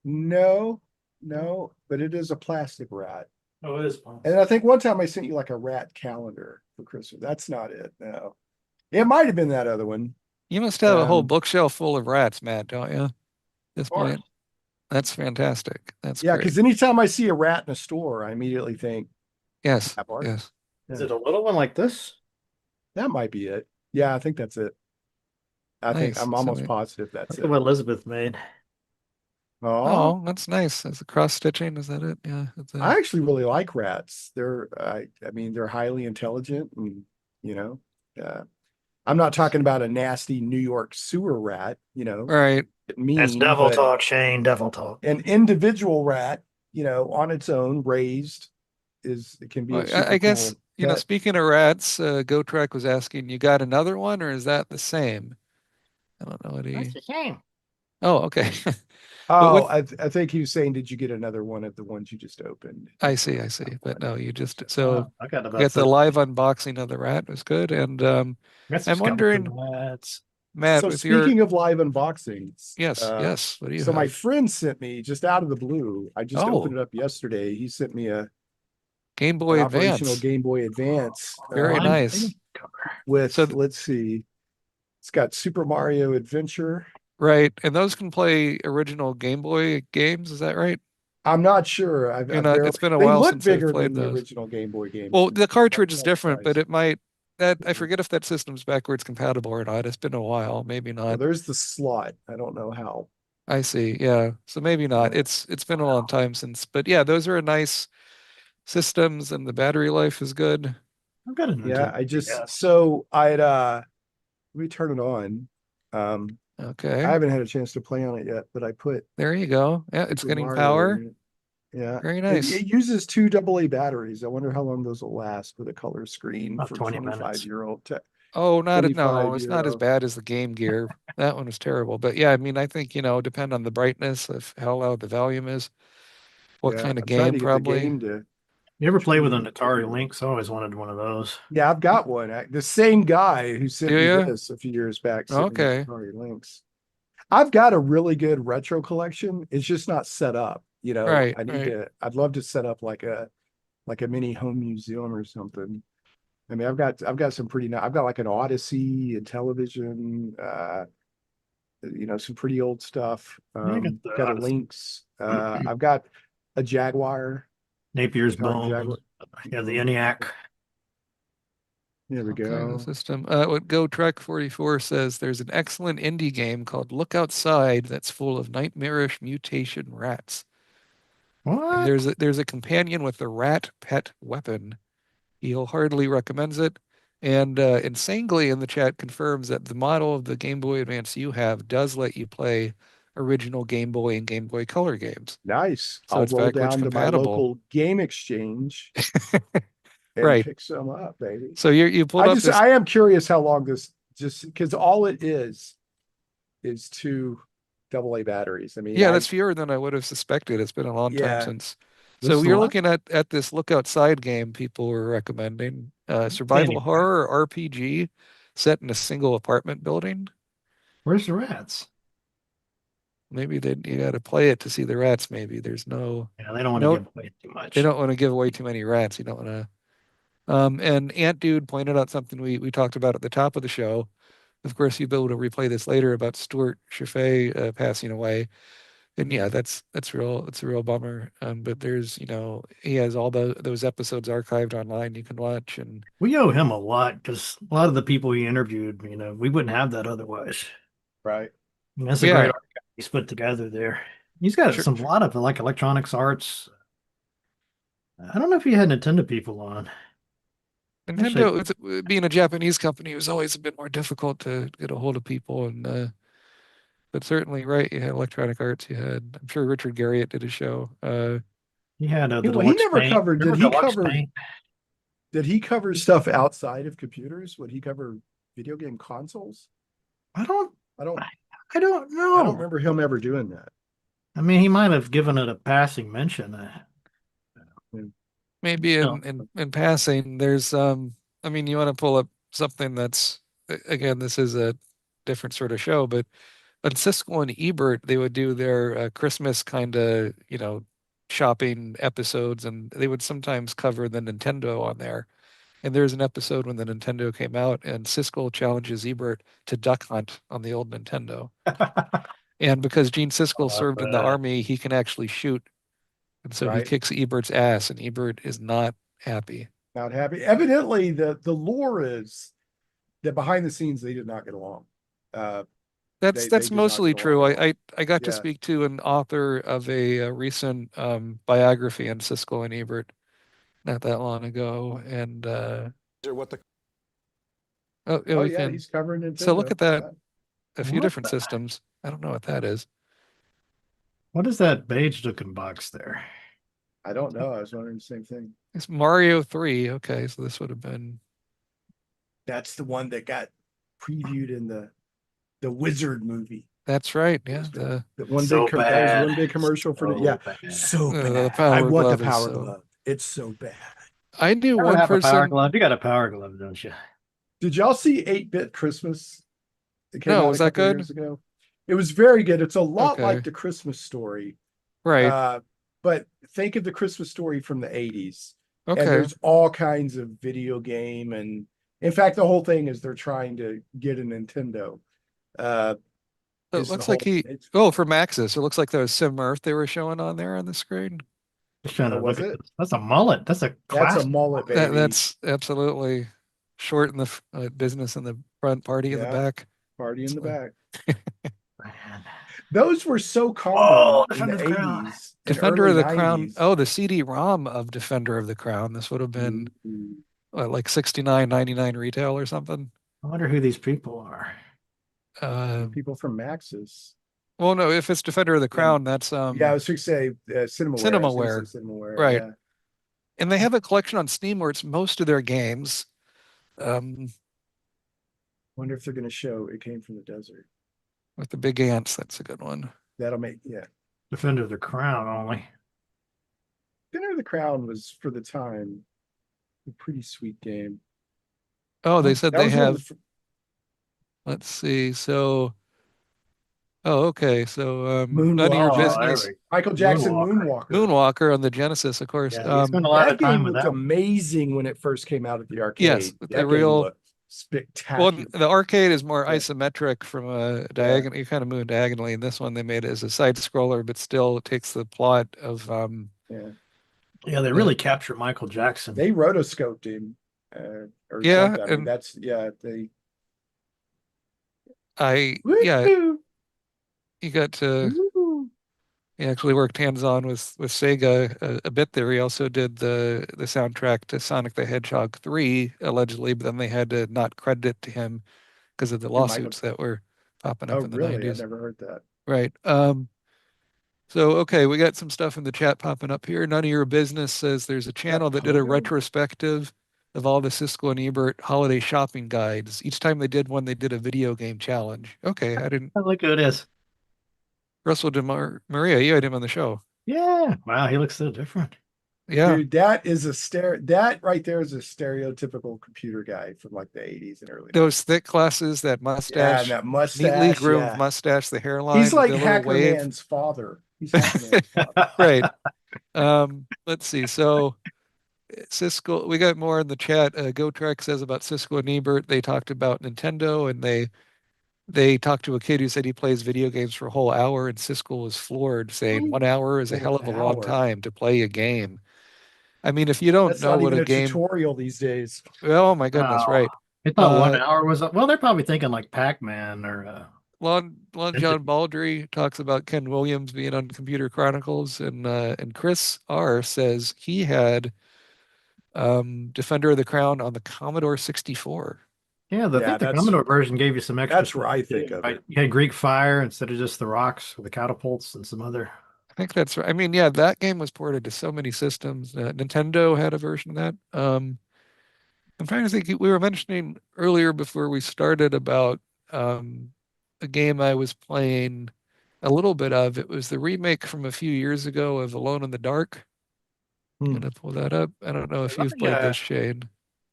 No, no, but it is a plastic rat. Oh, it is one. And I think one time I sent you like a rat calendar for Christmas. That's not it. No, it might have been that other one. You must have a whole Um, bookshelf full of rats, Matt, don't you? At this Of course. point. That's fantastic. That's yeah, great. because anytime I see a rat in a store, I immediately think Yes, that Barton. yes. Is it a little one like this? That might be it. Yeah, I think that's it. I think Nice. I'm So almost positive that's Look at it. what Elizabeth made. Oh, oh, that's nice. Is it cross stitching? Is that it? Yeah. It's I actually really like rats. I mean, they're highly intelligent, and you know, uh, I'm not talking about a nasty New York sewer rat, right. That's mean, devil but talk, Shane. Devil talk. an individual rat, on its own, raised it can be Well, a super I guess, cool pet. speaking of rats, GoTrek was asking, you got another one or is that the same? I don't know what That's he. a shame. Oh, okay. But Oh, with I think he was saying, did you get another one of the ones you just opened? I see. But no, you just Oh, so I got we about got the 30. live unboxing of the rat was good. And Got some I'm wondering, skeleton rats. Matt, So with your speaking of live unboxings, yes, what do you so my have? friend sent me just out of the blue. I just opened Oh, it up yesterday. He sent me Game an Boy operational Advance. Game Boy Advance Very Blind nice. pig cover. So with, let's see, it's got Super Mario Adventure. right, and those can play original Game Boy games, is that right? I'm not sure. You're I've not, barely. it's been a They while look since I've bigger played than the those. original Game Boy games. Well, the cartridge is Not different, but surprised. it might that I forget if that system's backwards compatible or not. It's been a while, maybe Well, not. there's the slot. I don't know how. I see. Yeah. So maybe not. Uh, It's been a long time since, but yeah, those are nice systems and the battery life is good. I've got a yeah, Nintendo I just DS. so I'd let me turn it on. I Okay. haven't had a chance to play on it yet, but I put There you go. Yeah, it's Super getting Mario power. in it. Yeah, Very it, nice. it uses two AA batteries. I wonder how long those will last with a color screen About for 20 minutes. 25-year-old to Oh, no, 25 it's year not as old. bad as the Game Gear. That one was terrible. But yeah, I mean, I think, depend on the brightness of how loud the volume is, what Yeah, kind of I'm trying game to get the probably. game to You ever play with an true. Atari Lynx? I always wanted one of those. Yeah, I've got one. The same guy who Do sent me you? this a few years back sent me this Okay. Atari Lynx. I've got a really good retro collection. It's just not set up. Right, I need right. to. I'd love to set up like a mini home museum or something. I mean, I've got some pretty. I've got like an Odyssey, a television. Some pretty old stuff. Yeah, I got the Got a Odyssey. Lynx. I've got a Jaguar, Napier's Atari Jaguar. Bones. Yeah, the Mhm. ENIAC. There we Okay, the go. system. What Go Trek 44 says there's an excellent indie game called Look Outside that's full of nightmarish mutation rats. And What? there's a companion with a rat pet weapon. He wholeheartedly recommends it. And Insanely in the chat confirms that the model of the Game Boy Advance you have does let you play original Game Boy and Game Boy Color games. Nice. So I'll it's roll backwards down to my compatible. local game exchange and Right. pick some up, baby. So you pulled up this. I am curious how long this just because all it is two AA batteries. I mean, Yeah, that's fewer than I would have suspected. It's been a long time yeah, since. This So is the you're one? looking at this Look Outside game people were recommending. Survival Any- horror RPG set in a single apartment building. Where's the rats? Maybe you got to play it to see the rats. Maybe there's Yeah, they don't want to no, give away too they much. don't want to give away too many rats. You don't want to. And Ant Dude pointed out something we talked about at the top of the show. Of course, you'll be able to replay this later about Stuart Chaffee passing away. And yeah, that's real. It's a real bummer. But there's, he has all those episodes archived online you can watch. And We owe him a lot because a lot of the people he interviewed, we wouldn't have that otherwise. Right. And that's a yeah, great archive he's put together there. He's got sure, some a lot of like electronics arts. I don't know if he had Nintendo people on. Actually, Nintendo, being a Japanese company, it was always a bit more difficult to get a hold of people. But certainly, right, you had Electronic Arts. You had, I'm sure Richard Garriott did a show. he had the Well, he deluxe never paint. covered. Remember deluxe paint? Did he cover stuff outside of computers? Would he cover video game consoles? I don't. I don't. I don't I don't know. remember him ever doing that. I mean, he might have given it a passing mention. Maybe No. in passing, there's I mean, you want to pull up something that's again, this is a different sort of show, but on Siskel and Ebert, they would do their Christmas kind of, shopping episodes, and they would sometimes cover the Nintendo on there. And there's an episode when the Nintendo came out, and Siskel challenges Ebert to duck hunt on the old Nintendo. And because Gene Siskel served in the army, he can actually shoot. And so he Right. kicks Ebert's ass, and Ebert is not happy. Not happy. Evidently, the lore is that behind the scenes they did not get along. That's They that's did not mostly get true. along at all. I got to Yeah. speak to an author of a recent biography on Siskel and Ebert not that long ago, and What the oh, yeah, Oh we yeah, can. he's covering Nintendo. So look at that. Yeah. A few What different the- systems. I don't know what that is. What is that beige looking box there? I don't know. I was wondering the same thing. It's Mario 3. Okay, so this would have been. That's the one that got previewed in the Wizard movie. That's right. Yeah, The one So big that was one big commercial for the yeah. bad. So The bad. Power I want the Glove is Power so- Glove. It's so bad. I knew You one have a power person. glove. You got a power glove, don't you? Did y'all see 8-Bit Christmas? It came No, out was a that couple good? years ago. It was very good. It's a lot Okay. like the Christmas Story. Right. But think of the Christmas Story from the 80s. And Okay. there's all kinds of video game. And in fact, the whole thing is they're trying to get a Nintendo. So it is the looks like whole- he. it's- Oh, for Maxis, it looks like there was Sim Earth they were showing on there on the screen. Just trying to was look at it? this. That's a mullet. That's a That's classic. a mullet, baby. That's absolutely short in the business in the front, party in the Yeah. back. Party in the back. Man. Those were so common Oh, in Defender the of the Crown. 80s. and Defender of early the Crown. 90s. Oh, the CD-ROM of Defender of the Crown. This would have been Mhm. what, like $69.99 retail or something. I wonder who these people are. People from Maxis. Well, no, if it's Defender of the Crown, that's Yeah, I was going to say Cinemaware. Cinemaware. I was gonna say Cinemaware, Right. yeah. and they have a collection on Steam where it's most of their games. Wonder if they're going to show It Came from the Desert. With the big ants, that's a good one. That'll make, yeah. Defender of the Crown only. Dinner of the Crown was, for the time, a pretty sweet game. Oh, they said That they was one of have. the Let's see. So, oh, okay. So, Moonwalker. none of your Oh, there business. we go. Michael Jackson Moonwalker. Moonwalker. Moonwalker on the Genesis, of course. Yeah, you spent a lot That of time game with looked that one. amazing when it first came out at the arcade. Yes, with that the game real- looked spectacular. Well, the arcade is more Yeah. isometric from a diagonal. You kind of move diagonally. In this one, they made it as a side scroller, but still takes the plot of Yeah. Yeah, they really capture Michael Jackson. They rotoscoped him. Or Yeah, something. I mean, and- that's they yeah, Woo-hoo! he got to. Woo-hoo! He actually worked hands-on with Sega a bit there. He also did the soundtrack to Sonic the Hedgehog 3, allegedly, but then they had to not credit it to him because of the Michael- lawsuits that were popping up Oh, in the really? I 90s. never heard that. Right. So, okay, we got some stuff in the chat popping up here. None of your business says there's a channel that did a Pogo? retrospective of all the Siskel and Ebert holiday shopping guides. Each time they did one, they did a video game challenge. Okay, I didn't. Look who it is. Russell Maria, you had him on the show. Yeah. Wow, he looks so different. Yeah. Dude, that right there is a stereotypical computer guy from like the 80s and early 90s. Those thick glasses, that Yeah, and mustache, that neatly mustache, groomed yeah. mustache, the He's hairline with like the little Hacker wave. Man's father. He's Hacker Man's father. Right. Let's see. So Cisco, we got more in the chat. GoTrek says about Cisco and Ebert. They talked about Nintendo, and they talked to a kid who said he plays video games for a whole hour, and Cisco was floored, saying 1 hour is a hell Whole of a long hour. time to play a game. I mean, if you don't That's know not what even a a game, tutorial these days. oh my goodness, Oh, right? I thought one Uh, hour was well. They're probably thinking like Pac-Man or Lon John Baldry talks about Ken Williams being on Computer Chronicles, and Chris R says he had Defender of the Crown on the Commodore 64. yeah. I Yeah, think the Commodore version gave you some extra that's where stuff I think too, of right? it. You had Greek Fire instead of just the rocks or the catapults and some other. I think that's right. I mean, yeah, that game was ported to so many systems. Nintendo had a version of that. I'm trying to think. We were mentioning earlier before we started about um, a game I was playing a little bit of. It was the remake from a few years ago of Alone in the Dark. Hmm. Gonna pull that up. I don't know if Let you've me, played this, Shane.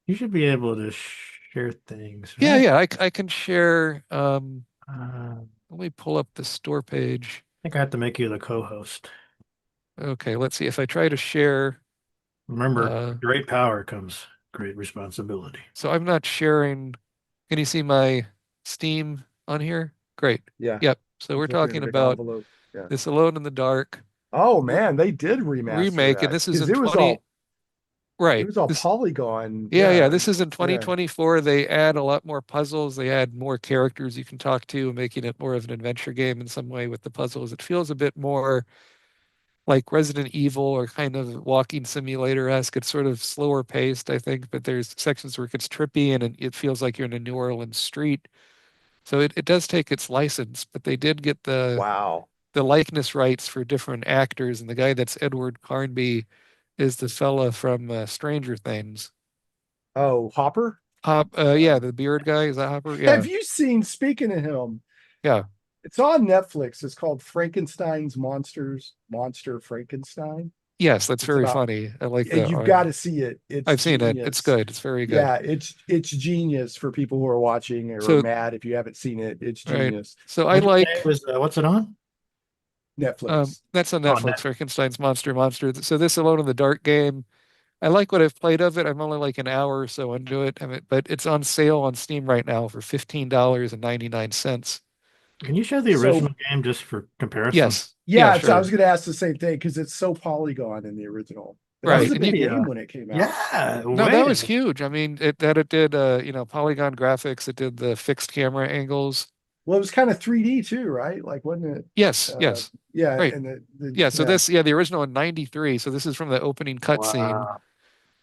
you should be able to share things, Yeah, right? yeah, I can share. I Let me pull up the store page. think I have to make you the co-host. Okay, let's see if I try to share. Remember, Uh, great power comes great responsibility. so I'm not sharing. Can you see my Steam on here? Great. Yeah. Yep. So we're It's up here in a talking big about envelope. Yeah. this Alone in the Dark Oh man, they did remaster remake, and that this is because in 20. it Right. was all This, polygon. yeah, yeah. Yeah. This is in Yeah. 2024. They add a lot more puzzles. They add more characters you can talk to, making it more of an adventure game in some way with the puzzles. It feels a bit more like Resident Evil or kind of walking simulator-esque. It's sort of slower paced, I think, but there's sections where it gets trippy and it feels like you're in a New Orleans street. So it does take its license, but they did get Wow. the likeness rights for different actors, and the guy that's Edward Carnby is the fella from Stranger Things. Oh, Hopper? Yeah, the beard guy, is that Hopper? Yeah, Have you seen, speaking of him, yeah. it's on Netflix. It's called Frankenstein's Monster Frankenstein. Yes, that's It's very about, funny. I like that you've got one. to see it. It's I've seen it. It's genius. good. It's very good. Yeah, it's genius for people who are watching or are So, mad if you haven't seen it. It's right. genius. So I What'd you say it like was? What's it on? Netflix. that's on Oh, Netflix, Frankenstein's Monster. So this Alone in the Dark game, I like what I've played of it. I'm only like an hour or so into it. I mean, but it's on sale on Steam right now for $15.99. can you show the So original game just for comparison? Yes. Yeah, yeah, I was sure. going to ask the same thing because it's so polygon in the original. But that was Right. a And you big Video. game when it came out. Yeah, No, that was way. huge. I mean, it did polygon graphics, it did the fixed camera angles. Well, it was kind of 3D too, right? Like, wasn't it? Yes, yes. Yeah, Right. and Yeah, so yeah, the original in 93. So this is from the opening cutscene Wow.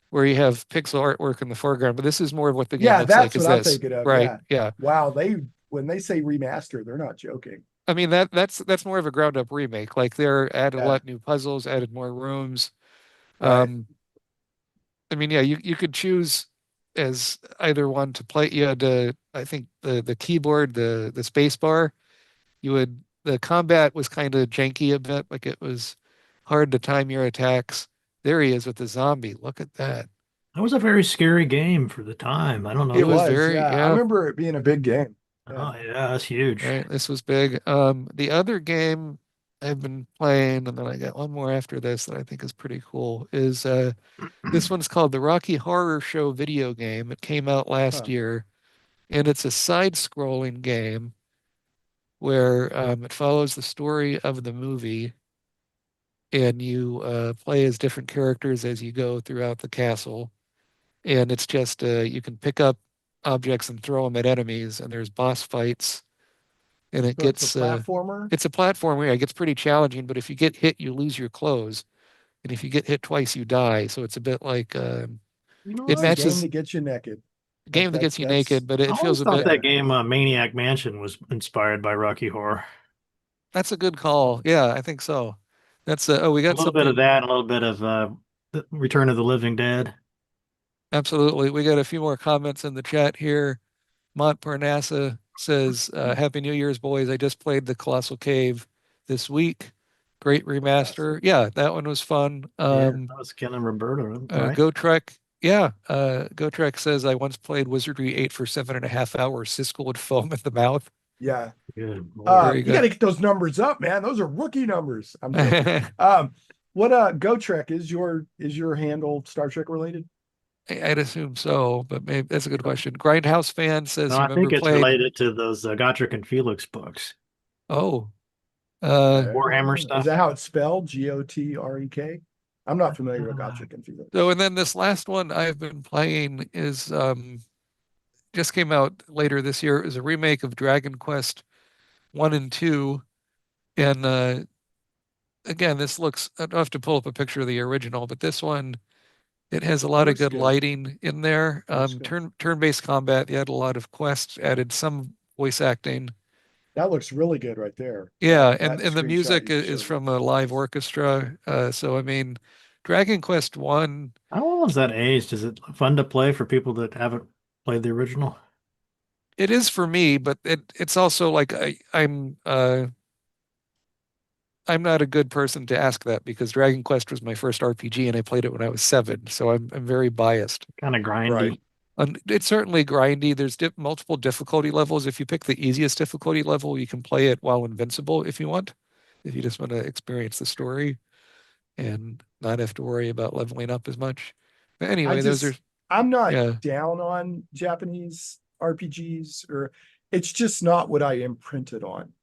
where you have pixel artwork in the foreground, but this is more of what the game yeah, looks like that's is what I'm this. thinking of. Right. Yeah, Yeah. wow, they when they say remaster, they're not joking. I mean that's more of a ground up remake. Like they're added a Yeah, lot new puzzles, added more rooms. right. Um, I mean, yeah, you could choose as either one to play. You had I think the keyboard, the space bar. The combat was kind of janky a bit, like it was hard to time your attacks. There he is with the zombie. Look at that. That was a very scary game for the time. I don't know It It if it, was was. very, Yeah, I yeah, remember it being a big game. Yeah. oh yeah, that's huge. right. This was big. The other game I've been playing, and then I got one more after this that I think is pretty cool, is this one's called the Rocky Horror Show video game. It came out last Huh. year, and it's a side-scrolling game where it follows the story of the movie, and you play as different characters as you go throughout the castle. And it's just you can pick up objects and throw them at enemies, and there's boss fights, and it So it's a gets platformer. it's a platform where it gets pretty challenging. But if you get hit, you lose your clothes, and if you get hit twice, you die. So it's a bit like You know it It's what? a game matches that gets you naked. a game that gets you That's naked, but I it feels always a thought bit. that yeah. game Maniac Mansion was inspired by Rocky Horror. That's a good call. Yeah, I think so. That's we A got little bit of something. that, a little bit of the Return of the Living Dead. Absolutely. We got a few more comments in the chat here. Montparnasse says, Happy New Year's, boys. I just played the Colossal Cave this week. great remaster. Yeah, that one was fun. Yeah, that was Ken and Roberta, right? Go Trek. Yeah, Go Trek says I once played Wizardry 8 for 7.5 hours. Siskel would foam at the mouth. Yeah. Good Lord. Very You got to good. get those numbers up, man. Those are rookie numbers. I'm joking. I'd What Go Trek is your handle Star Trek related? assume so, but maybe that's a good question. Grindhouse fan No, says you I remember think it's playing. related to those Gotrek and Felix books. Oh, uh, Warhammer Is stuff. that how it's spelled? Gotrek? I'm not familiar with Uh, Gotrek and Felix. so and then this last one I've been playing is just came out later this year. It was a remake of Dragon Quest 1 and 2. And again, this looks, I don't have to pull up a picture of the original, but this one, it has a It lot of looks good good. lighting in there. Looks good. Turn-based combat. You had a lot of quests, added some voice acting. That looks really good right there. Yeah, and That the screenshot music you is showed me. from a live orchestra. So I mean, Dragon Quest 1, How well is that aged? Is it fun to play for people that haven't played the original? it is for me, but it's also like I'm not a good person to ask that because Dragon Quest was my first RPG and I played it when I was 7, so I'm very biased. Kind of Right. grindy. And it's certainly grindy. There's multiple difficulty levels. If you pick the easiest difficulty level, you can play it while invincible if you want, if you just want to experience the story and not have to worry about leveling up as much. But I anyway, those are, just I'm not yeah, down on Japanese RPGs, or it's just not what I imprinted on.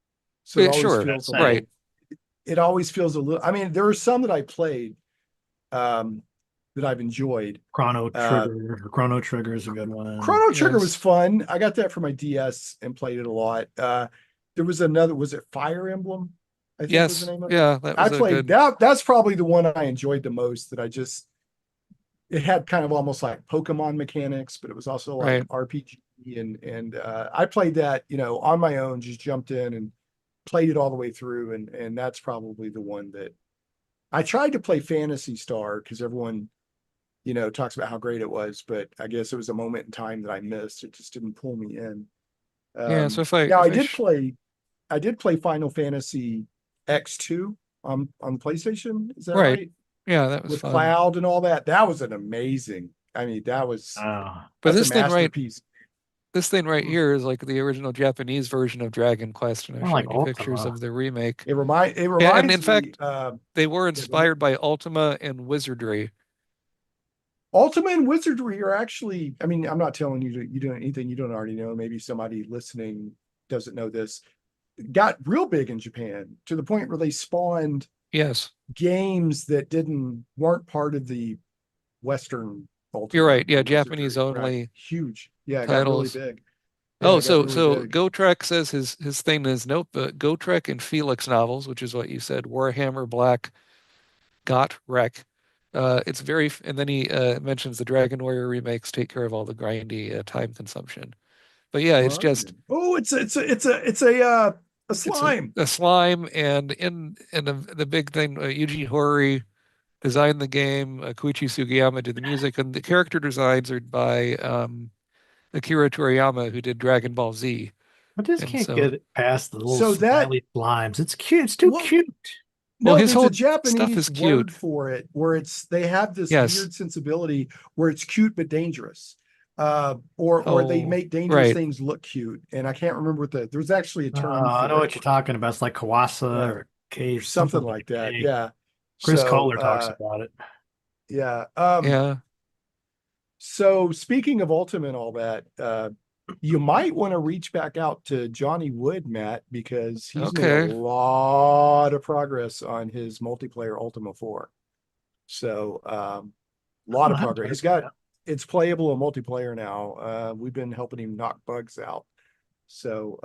So it yeah, always sure, feels a Same. right. little it always feels a little, I mean, there are some that I played um that I've enjoyed. Uh Chrono Trigger is a good one. Chrono Trigger was Yes, fun. I got that for my DS and played it a lot. There was another, was it Fire Emblem? I think was the yes, name of it. yeah, that I was a played good, that. That's probably the one I enjoyed the most. That I just it had kind of almost like Pokemon mechanics, but it was also like right. RPG. And I played that, on my own, just jumped in and played it all the way through. And that's probably the one that I tried to play Phantasy Star because everyone, talks about how great it was, but I guess it was a moment in time that I missed. It just didn't pull me in. Yeah, so Now if I sh I did play Final Fantasy X2 on PlayStation. Is that right, right? yeah, that was With fun. Cloud and all that. That was an amazing. I mean, Oh, But that's a masterpiece. this thing right Hmm. here is like the original Japanese version of Dragon Quest, and I've I like shown you pictures Ultima. of the remake. It Yeah, and in reminds me. fact, they were Yeah, go ahead. inspired by Ultima and Wizardry. Ultima and Wizardry are actually. I mean, I'm not telling you you do anything you don't already know. Maybe somebody listening doesn't know this. Got real big in Japan to the point where they spawned Yes, games that weren't part of the Western you're Ultima right. Yeah, or Japanese Wizardry. Right. only Huge. Yeah, it got really titles. big. Yeah, Oh, it got so really so big. Gotrek says his thing is nope, Gotrek and Felix novels, which is what you said, Warhammer Black, Got Wreck. It's very, and then he mentions the Dragon Warrior remakes take care of all the grindy time consumption. But yeah, it's just Fun. Oh, it's a it's slime. a slime, and in the big thing, Yuji Horii designed the game, Koichi Sugiyama did the music, and the character designs are by Akira Toriyama, who did Dragon Ball Z. I just And can't so, get past the little So that smiley slimes. It's cute. It's too well, cute. well, no, his there's a whole stuff Japanese is cute. word for it where they have this Yes. weird sensibility where it's cute but dangerous. Or they Oh, make dangerous right. things look cute. And I can't remember there's actually a term I know for it. what you're talking about. It's like Kawasa Yeah, or K, or something something with like a that. K. Yeah. Chris So Kohler talks about it. yeah. Yeah. So speaking of Ultima and all that, you might want to reach back out to Johnny Wood, Matt, because he's made a Okay. lot of progress on his multiplayer Ultima 4. So a lot Oh, of I haven't progress. heard of that. It's playable in multiplayer now. We've been helping him knock bugs out. So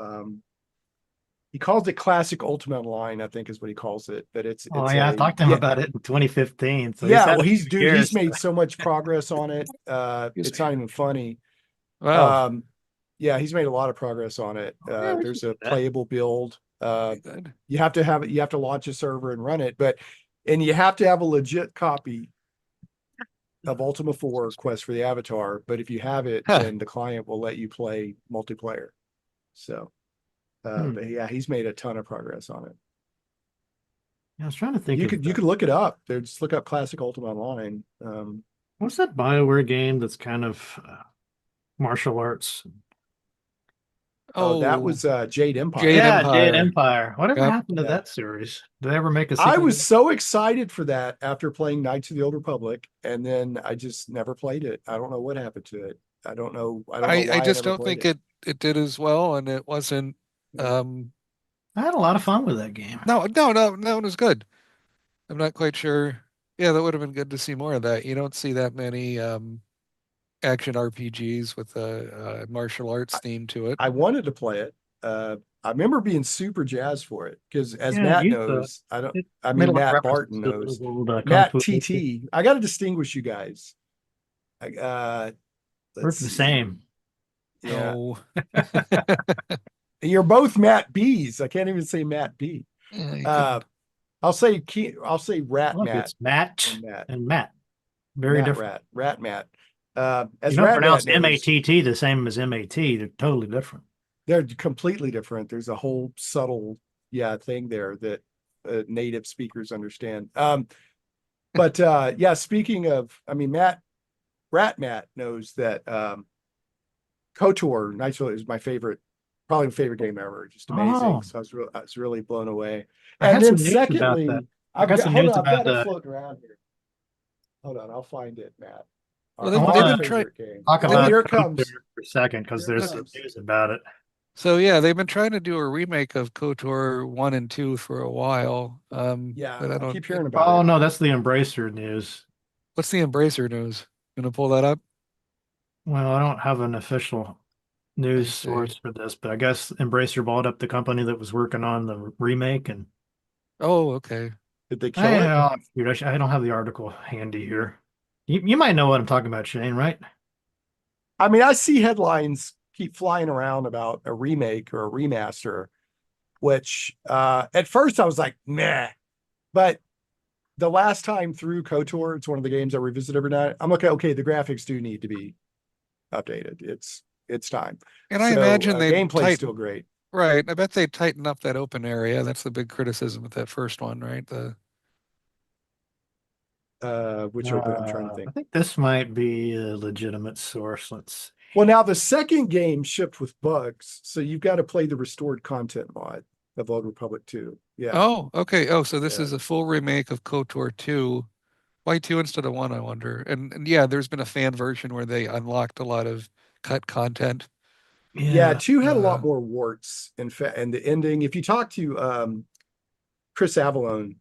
he calls it classic Ultima Online, I think is what he calls it. But Oh it's yeah, I a talked to him about it in 2015. So he's yeah, had well a few he's years. made so much progress on it. Excuse It's me. not even funny. Wow. Um, yeah, he's made a lot of progress on it. Oh, yeah, we should There's a do that. playable build. Very good. You have to have it, you have to launch a server and run it, and you have to have a legit copy of Ultima 4 Excuse me. Quest for the Avatar. But if you have it, Huh. then the client will let you play multiplayer. So, Hmm. but yeah, he's made a ton of progress on it. I was trying to think You of could look it up. Just look up Classic Ultimate Online. what's that BioWare game that's kind of martial arts? Oh, that Oh, was Jade Empire. Jade Yeah, Jade Empire. Empire. Whatever Yep. happened to Yeah. that series? Did they ever make a I sequel? was so excited for that after playing Knights of the Old Republic, and then I just never played it. I don't know what happened to it. I don't know. I don't know I why I just never don't played think it. it did as well, and it wasn't. Yeah. I had a lot of fun with that game. No, it was good. I'm not quite sure. Yeah, that would have been good to see more of that. You don't see that many action RPGs with a martial arts theme to it. I wanted to play it. I remember being super jazzed for it because, as Yeah, Matt you knows, I don't. it I made a mean, lot of Matt references Barton to those knows. old Kung Matt Fu movies. TT. I got to distinguish you guys. We're Let's the see. same. Yeah, No, you're both Matt B's. I can't even say Matt B. yeah, you Uh, couldn't. I'll say Rat Look, Matt it's Matt and Matt. and Matt. Very different. Rat Matt. You As don't Rat Matt pronounce knows, MATT the same as MAT. They're totally different. they're completely different. There's a whole subtle, thing there that native speakers understand. But yeah, speaking of, I mean, Rat Matt knows that KOTOR Nightfall is my favorite, probably my favorite game ever. Just amazing. Oh, So I was really blown away. I And had then some news about that. secondly, I got some hold news on, I've got about it floating around here. Hold on, I'll find it, Matt. Well, I they've Our want been to trying. favorite game. talk Oh, about here it Coaster comes. for a second because Here it there's some comes. news about it. So yeah, they've been trying to do a remake of KOTOR 1 and 2 for a while. Yeah, But I I don't. keep hearing about Oh it. no, that's the Embracer news. What's the Embracer news? Gonna pull that up? Well, I don't have an official news I see. source for this, but I guess Embracer bought up the company that was working on the remake, and Oh, okay. Did they kill it? I don't have the article handy here. You might know what I'm talking about, Shane, right? I mean, I see headlines keep flying around about a remake or a remaster, which at first I was like, nah. But the last time through KOTOR, it's one of the games I revisit every night. I'm like, okay, the graphics do need to be updated. It's time. And I So imagine they'd gameplay's still great. right. I bet they'd tighten up that open area. That's the big criticism with that first one, right? Which open? I'm trying to I think. think this might be a legitimate source. Let's Well, now the second game shipped with bugs, so you've got to play the restored content mod of Old Republic 2. Yeah. Oh, okay. Oh, so this Yeah. is a full remake of KOTOR 2. Why 2 instead of 1, I wonder. And yeah, there's been a fan version where they unlocked a lot of cut content. Yeah, yeah. 2 had a lot more warts. In fact, and the ending, if you talk to Chris Avalone,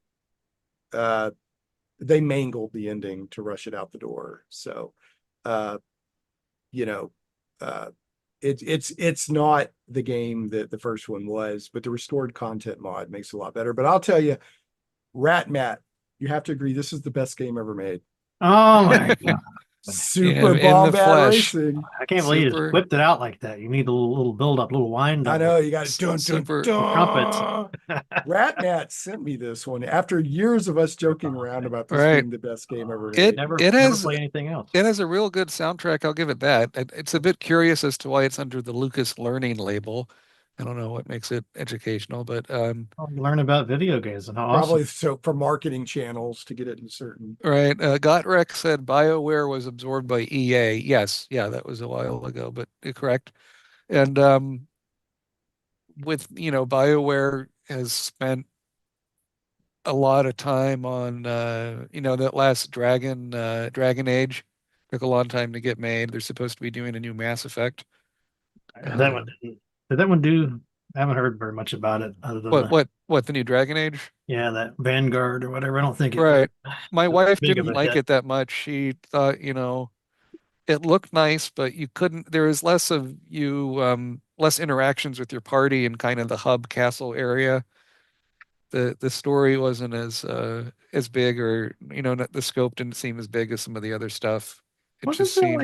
they mangled the ending to rush it out the door. So you know, it's not the game that the first one was, but the restored content mod makes it a lot better. But I'll tell you, Rat Matt, you have to agree this is the best game ever made. Oh my God. Super in the Bombat flesh. Racing. I can't believe you just Super, whipped it out like that. You need a little build up, a little wind up. I know you got to dun dun super trumpets. dun. Rat Matt sent me this one after years of us joking around about this right. being the best game ever It made. Never has play anything else. it has a real good soundtrack. I'll give it that. It's a bit curious as to why it's under the Lucas Learning label. I don't know what makes it educational, but You learn about video games and how Probably awesome. so for marketing channels to get it in certain. right. Gotrek said BioWare was absorbed by EA. Yes, yeah, that was a while ago, but correct. And with BioWare has spent a lot of time on that last Dragon Age took a long time to get made. They're supposed to be doing a new Mass Effect. That one did that one do? I haven't heard very much about it other than What the new Dragon Age? yeah, that Vanguard or whatever. I don't think it was Right. My wife big of didn't a like hit. it that much. She thought, it looked nice, but you couldn't, there was less of less interactions with your party in kind of the hub castle area. The story wasn't as big, or the scope didn't seem as big as some of the other stuff. It Wasn't just there seemed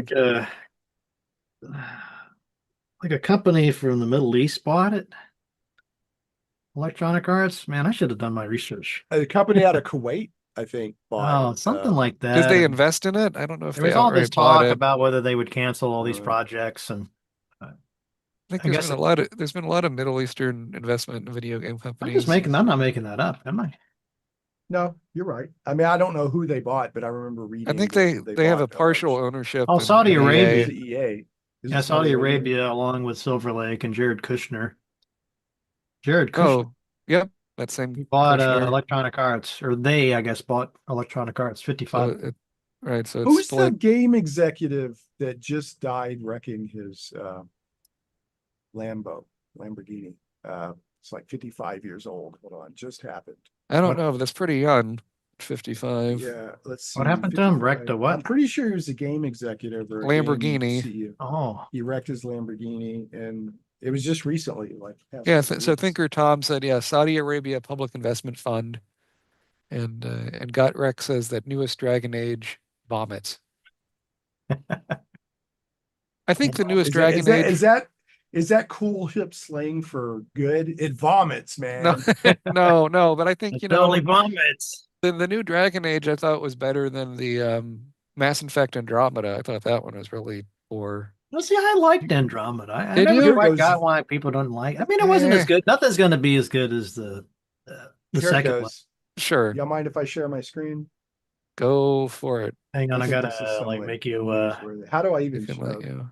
like a company from the Middle East bought it? Electronic Arts? Man, I should have done my research. A company out of Kuwait, I think, bought. Oh, something like did that. they And invest in it? I don't know if there they was all this outright bought talk it. about whether they would cancel all these Uh, projects, and I think I guess there's been a lot of Middle Eastern investment in video game I'm just companies. making. I'm not making that up, am I? No, you're right. I mean, I don't know who they bought, but I remember I reading think that they have a bought partial bunch. ownership Oh, in, Saudi in Maybe Arabia. it's EA. the EA. Is Yeah, it Saudi Arabia? Arabia, along with Silver Lake and Jared Kushner. Jared Kushner. Oh, yep, that same He bought Kushner. Electronic Arts, or they, I guess, bought Electronic Arts. So 55. right, so it's Who's the split. game executive that just died wrecking his Lamborghini? It's like 55 years old. Hold on, just happened. I don't What know, but that's pretty young. 55. Yeah, let's see. what happened to him? Wrecked 55. a I'm what? pretty sure he was a game executive or a game Lamborghini. CEO. Oh, He wrecked his Lamborghini, and it was just recently, like past Yeah, couple so weeks. Thinker Tom said, yeah, Saudi Arabia Public Investment Fund, and Gotrek says that newest Dragon Age vomits. I think the newest Is that is Dragon that is Age. that is that cool hip slang for good? It vomits, No, man. no, but I think, it totally vomits. the new Dragon Age I thought was better than the Mass Effect Andromeda. I thought that one was really poor. Well, see, I liked Andromeda. I Did never you? Here quite goes got why people don't like. I mean, it wasn't as Eh, good. Nothing's going to be as good as the Here it second one. goes. sure. Y'all mind if I share my screen? Go for it. Hang on, I I think gotta this is like somewhat make you. newsworthy. How do I I even can let you.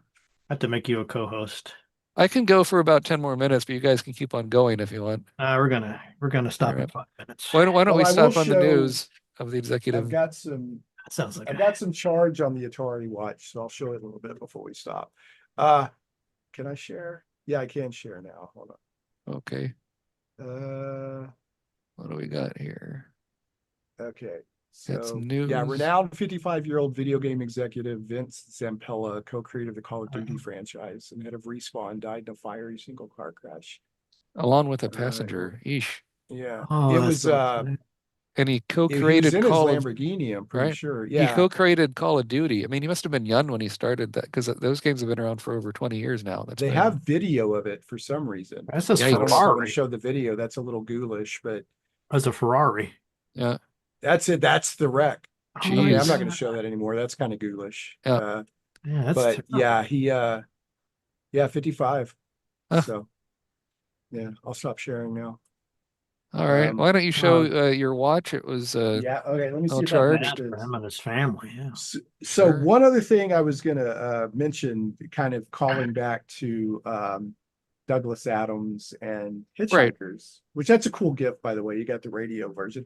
I have to make you a co-host. I can go for about 10 more minutes, but you guys can keep on going if you want. We're gonna All stop in right. 5 minutes. Why don't Well, we I will stop on the show. news of the I've executive? got some. That sounds like I've got some charge on the Atari watch, so I'll show it a little bit before we stop. Uh, can I share? Yeah, I can share now. Hold Okay. on. What do we got here? Okay. Got So some yeah, news renowned 55-year-old video game executive Vince Zampella, co-creator of the Call of Duty franchise and head of Respawn, died in a fiery single car crash. along with a Uh, passenger. Eesh. yeah, Oh, it that's was so sad. And he he was co-created in his Call of, Lamborghini, I'm pretty right? sure. He Yeah, co-created Call of Duty. I mean, he must have been young when he started that because those games have been around for over 20 years now. That's they been, have video of it for some reason. That's a I don't know if I yikes. want to Ferrari. show the video. That's a little ghoulish, but That's a Ferrari. Yeah. that's it. That's the wreck. Oh my Okay, I'm not Jeez. going to God. show that anymore. That's kind of ghoulish. Yeah. Yeah, that's But yeah, terrible. yeah, 55. Huh. So yeah, I'll stop sharing now. All right. Um, Why don't you show Oh, your watch? It was yeah, okay, let me well see if I can get charged. bad for this. him and his family. Yeah. So Sure. one other thing I was gonna mention, kind of calling back to Douglas Adams and Right. Hitchhikers, which that's a cool gift, by the way. You got the radio version.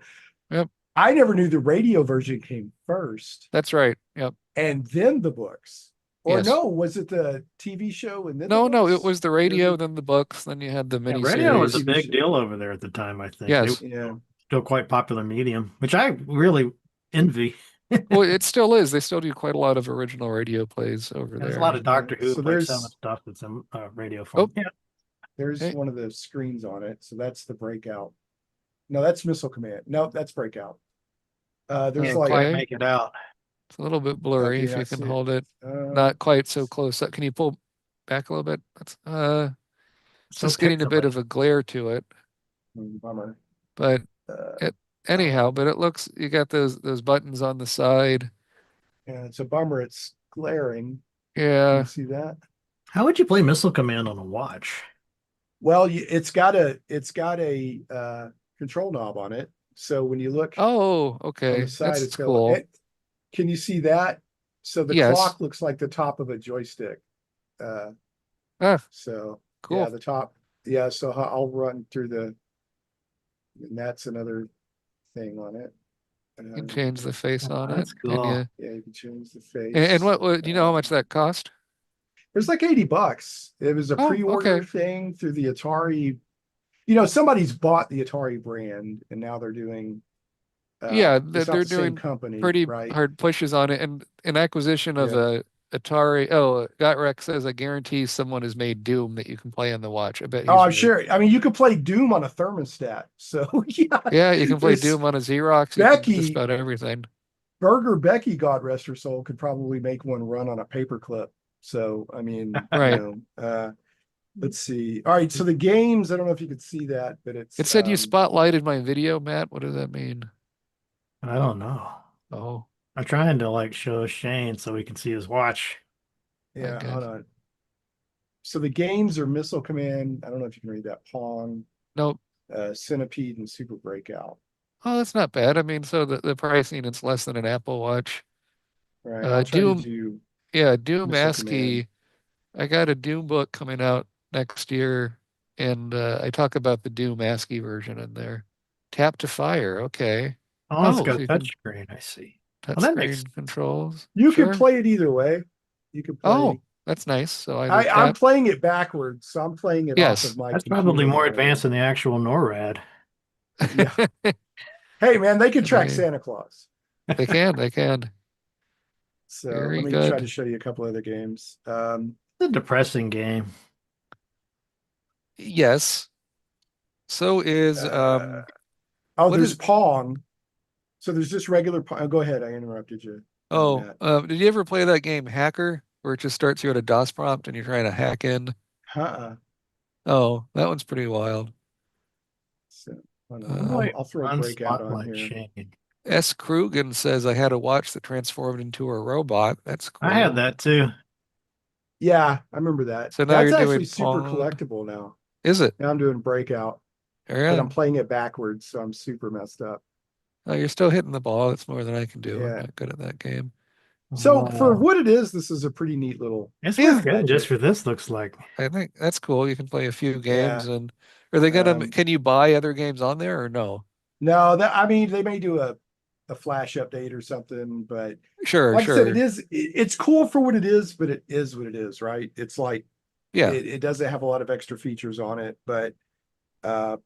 Yep. I never knew the radio version came first That's right. Yep. and then the books. Or Yes. no, was it the TV show and then the No, it books? was the radio, then the books, then you had the Yeah, radio The was a miniseries. TV big show. deal over there at the time, I think. They were Yes. Yeah. still quite popular medium, which I really envy. Well, it still is. They still do quite a lot of original radio plays over There's a lot there. of Yeah. Doctor Who, So like some of the there's stuff that's in radio Oh, form. Yeah. there's okay. one of the screens on it. So that's the breakout. No, that's Missile Command. No, that's breakout. There's Can't like quite Okay. make it out. It's a little bit blurry okay, if I you can see it. hold it Uh, not quite so close up. Can you pull back a little bit? That's it's So just getting a bit pixelated. of a glare to it. bummer. But Uh, it anyhow, but it looks you got those buttons on the side. yeah, it's a bummer. It's glaring. Can you Yeah. see that? How would you play Missile Command on a watch? Well, it's got a control knob on it. So when you look Oh, on the okay. side, That's it's got cool. it. Can you see that? So the Yes. clock looks like the top of a joystick. Uh, Ah, so yeah, cool. the top. Yeah, so I'll run through and that's another thing on it. You can change the face Oh, on it. that's And cool. Yeah, you can change the and face. what do you know how much that cost? It was like $80. It was a Oh, pre-order okay. thing through the Atari. You know, somebody's bought the Atari brand and now they're doing Yeah, it's not they're the same doing company, pretty right? hard pushes on it, and an acquisition of Yeah. a Atari. Oh, Gotrek says I guarantee someone has made Doom that you can play on the watch. I bet Oh, he's I'm right. sure. I mean, you could play Doom on a thermostat. So yeah, Yeah, you can play there's Doom on a Xerox. You can do just Becky, about everything. Burger Becky, God rest her soul, could probably make one run on a paperclip. So I mean, Right. let's see. All right, so the games, I don't know if you could see that, but it's It said you spotlighted my video, Matt. What does that mean? I don't know. Oh, I'm trying to like show Shane so we can see his watch. I yeah, got hold on. So the games are Missile Command. I don't know if you can read that. Pong, nope. Centipede, and Super Breakout. Oh, that's not bad. I mean, so the pricing, it's less than an Apple Watch. Right. I'll try to Doom, do yeah, Doom Missile Command. ASCII. I got a Doom book coming out next year, and I talk about the Doom ASCII version in there. Tap to fire. Okay. Oh, it's Oh, got so a you can touch screen. I see. Well, that makes touchscreen controls. You could Sure. play it either way. You could Oh, play. that's nice. So either I'm tap. playing it backwards, so I'm playing it off of Yes. my that's probably computer more monitor. advanced than the actual NORAD. Yeah. Hey man, they can track They Santa Claus. they can, they can. So let Very me try to good. show you a couple other games. It's a depressing game. Yes. So is Uh, oh, what there's is Pong. So there's just regular Pong. Oh, go ahead. I interrupted you, Matt. did you ever play that game Hacker where it just starts you at a DOS prompt and you're trying to hack in? Uh-uh. Oh, that one's pretty wild. So hold on. How do Um, I I'll throw run Breakout on Spotlight here. Shade? S. Krugen says I had a watch that transformed into a robot. That's I had cool. that too. Yeah, I remember that. So now That's you're actually doing super Pong. collectible now. Is it? Now I'm doing Breakout, but Yeah. I'm playing it backwards, so I'm super messed up. Oh, you're still hitting the ball. That's more than I can do. I'm Yeah. not good at that game. So for Wow. what it is, this is a pretty neat little It's worth Yeah, getting just gadget. for this, looks like. I think that's cool. You can play a few games Yeah. and are they gonna, Um, can you buy other games on there or no? no, that I mean they may do a flash update or something, but Sure, like I said, sure. it's cool for what it is, but it is what it is, right? It's like Yeah, it doesn't have a lot of extra features on it, but uh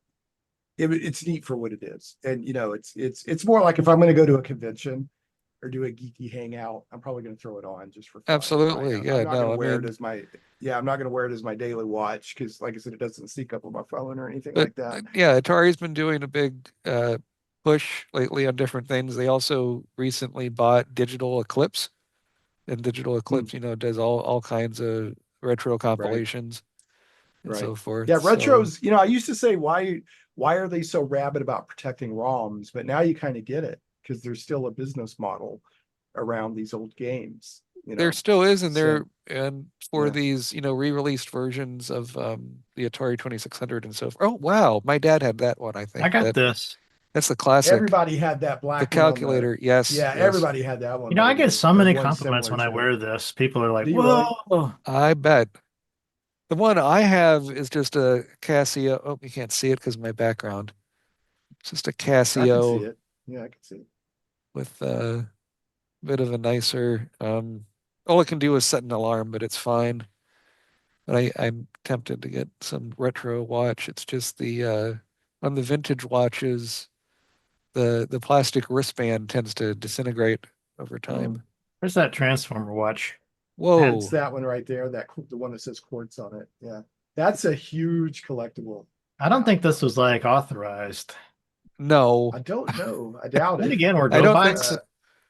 it's neat for what it is. And you know, it's more like if I'm going to go to a convention or do a geeky hangout, I'm probably going to throw it on just for fun, right? absolutely. I'm Yeah, not going no, to I wear it mean, as my yeah, I'm not going to wear it as my daily watch because, like I said, it doesn't sync up with my phone or anything but like that. yeah, Atari's been doing a big push lately on different things. They also recently bought Digital Eclipse, and Digital Hmm, Eclipse, does all kinds of retro right, compilations and right. so forth. Yeah, So retros. You know, I used to say why are they so rabid about protecting ROMs, but now you kind of get it because there's still a business model around these old games. You there know, still is, and so there and for yeah. these, re-released versions of the Atari 2600 and so forth. Oh wow, my dad had that one. I I think got this. that's the classic. Everybody had that The black one on the, calculator. Yes, yeah, yes. everybody had that one I or get the so or many one compliments similar when I to it. wear this. People are like, Do you really? "Whoa!" I bet. The one I have is just a Casio. Oh, you can't see it because of my background. It's just a I can see Casio it. Yeah, I can see it. with a bit of a nicer. All it can do is set an alarm, but it's fine. But I'm tempted to get some retro watch. It's just the on the vintage watches, the plastic wristband tends to disintegrate over Mm. time. Where's that Transformer watch? That's Whoa. that one right there. The one that says quartz on it. Yeah, that's a huge collectible. I don't think this was like authorized. No, I don't know. I doubt Then it. again, were I don't think GoBots? so.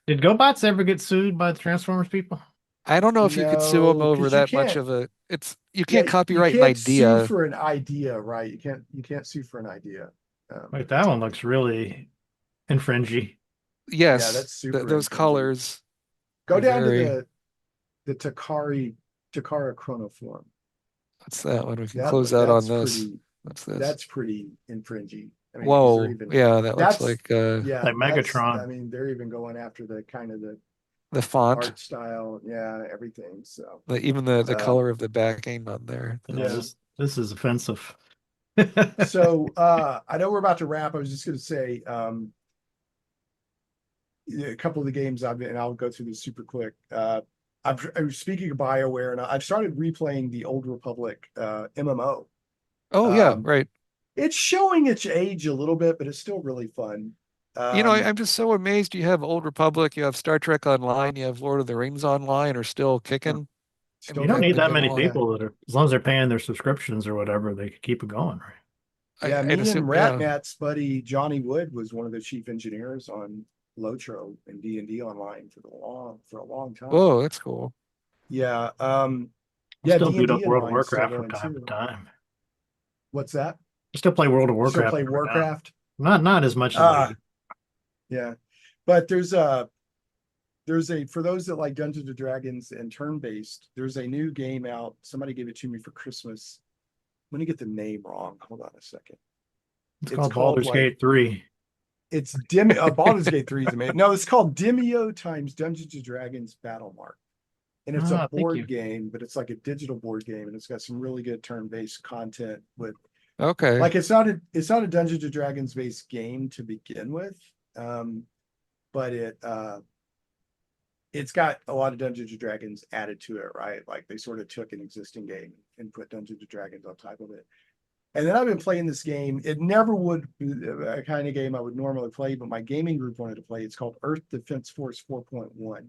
Did GoBots ever get sued by the Transformers people? I don't know if you could sue them No, over because you that much can't. of a it's you Yeah, can't you copyright an can't sue idea. for an idea, right? You can't sue for an idea. Wait, that one looks really infringy. Yeah, Yes, that's super those infringing. colors Go are down to very. the Takara chronoform. What's that one? We can That close one, out on this. What's this? that's pretty infringing. I mean, because they're Whoa, even yeah, that looks that's like yeah, Like that's I Megatron. mean, they're even going after the kind of the the font, art style, yeah, everything. So even the uh color of the backing on there. Yeah, yeah. That's this is offensive. So I know we're about to wrap. I was just gonna say a couple of the games I've been, and I'll go through this super quick. I'm speaking of BioWare, and I've started replaying the Old Republic MMO. oh yeah, Um, right. it's showing its age a little bit, but it's still really fun. I'm just so amazed. You have Old Republic, you have Star Trek Online, you have Lord of the Rings Online, are still kicking. I You Still mean, don't that need would have that going, been many one. yeah. people that are, as long as they're paying their subscriptions or whatever, they could keep it going, right? Yeah, I'd me and assume, yeah. Ratmat's buddy Johnny Wood was one of the chief engineers on Lotro and D&D Online for a long time. Whoa, that's cool. Yeah, I yeah, still boot up D&D World of Online's still Warcraft from going time to too. time. What's that? I still play World of You still Warcraft play every now. Warcraft? Not as much as I Ah, used. yeah. But there's a for those that like Dungeons and Dragons and turn-based, there's a new game out. Somebody gave it to me for Christmas. I'm gonna get the name wrong. Hold on a second. It's It's called called Baldur's like Gate 3. It's Baldur's Gate 3 is amazing. No, it's called Demio times Dungeons and Dragons Battle Mark. And it's a Thank board you. game, but it's like a digital board game, and it's got some really good turn-based content with Okay. like it's not a Dungeons and Dragons based game to begin with. But it's got a lot of Dungeons and Dragons added to it, right? Like they sort of took an existing game and put Dungeons and Dragons on top of it. And then I've been playing this game. It never would be a kind of game I would normally play, but my gaming group wanted to play. It's called Earth Defense Force 4.1.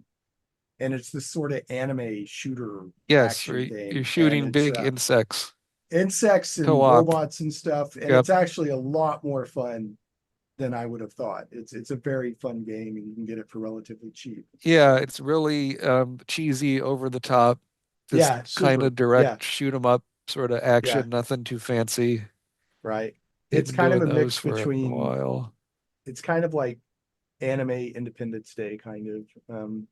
And it's this sort of anime shooter Yes, action you're game. And shooting it's big insects. insects and Co-op. robots and stuff. And Yep. it's actually a lot more fun than I would have thought. It's a very fun game, and you can get it for relatively cheap. Yeah, it's really cheesy, over the top, just Yeah, kind super. of Yeah, direct shoot 'em up sort of yeah, action, nothing too fancy. right. They've It's been kind of doing a those mix for a between while. it's kind of like anime Independence Day kind of.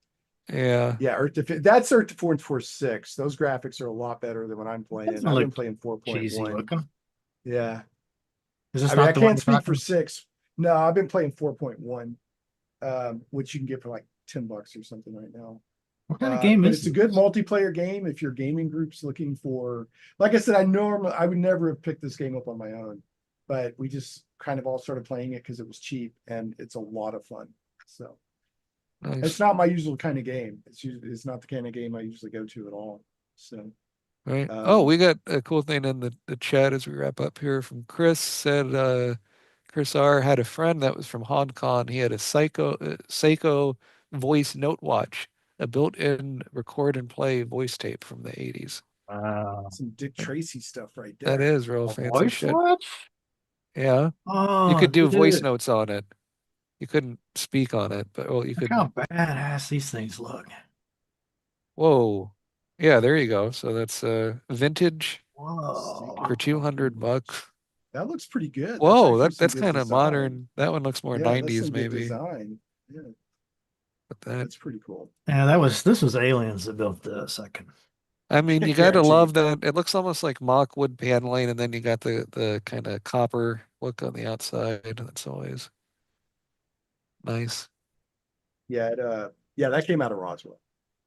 Yeah. Yeah, that's Earth Defense Force 6. Those graphics are a lot better than what I'm playing. Doesn't I've look been playing cheesy 4.1. looking. Yeah. Is this I mean, I not the one can't you're speak for talking? 6. No, I've been playing 4.1, which you can get for like $10 or something right now. What kind of game But is it's a good this? multiplayer game if your gaming group's looking for, like I said, I would never have picked this game up on my own, but we just kind of all started playing it because it was cheap and it's a lot of fun. So it's Nice. not my usual kind of game. It's not the kind of game I usually go to at all. So Right. Oh, um we got a cool thing in the chat as we wrap up here from Chris. Said Chris R had a friend that was from Hong Kong. He had a Seiko voice note watch, a built-in record and play voice tape from the 80s. Wow. some Dick That Tracy stuff right that there. is real A fancy voice shit. watch? Yeah. You Oh, could do voice dude. notes on it. You couldn't speak on it, but well, you Look could. how badass these things look. Whoa. Yeah, there you go. So that's vintage Whoa. for Seiko Talking Watch. $200. That looks pretty good. That's Whoa, actually some that's good kind of design. modern. That one looks more Yeah, that's 90s some good maybe. design. Yeah, But that that's pretty cool. Yeah, this was aliens that built this. I mean, you gotta love Guaranteed. that. It looks almost like mock wood paneling, and then you got the kind of copper look on the outside. That's always nice. Yeah, that came out of Roswell.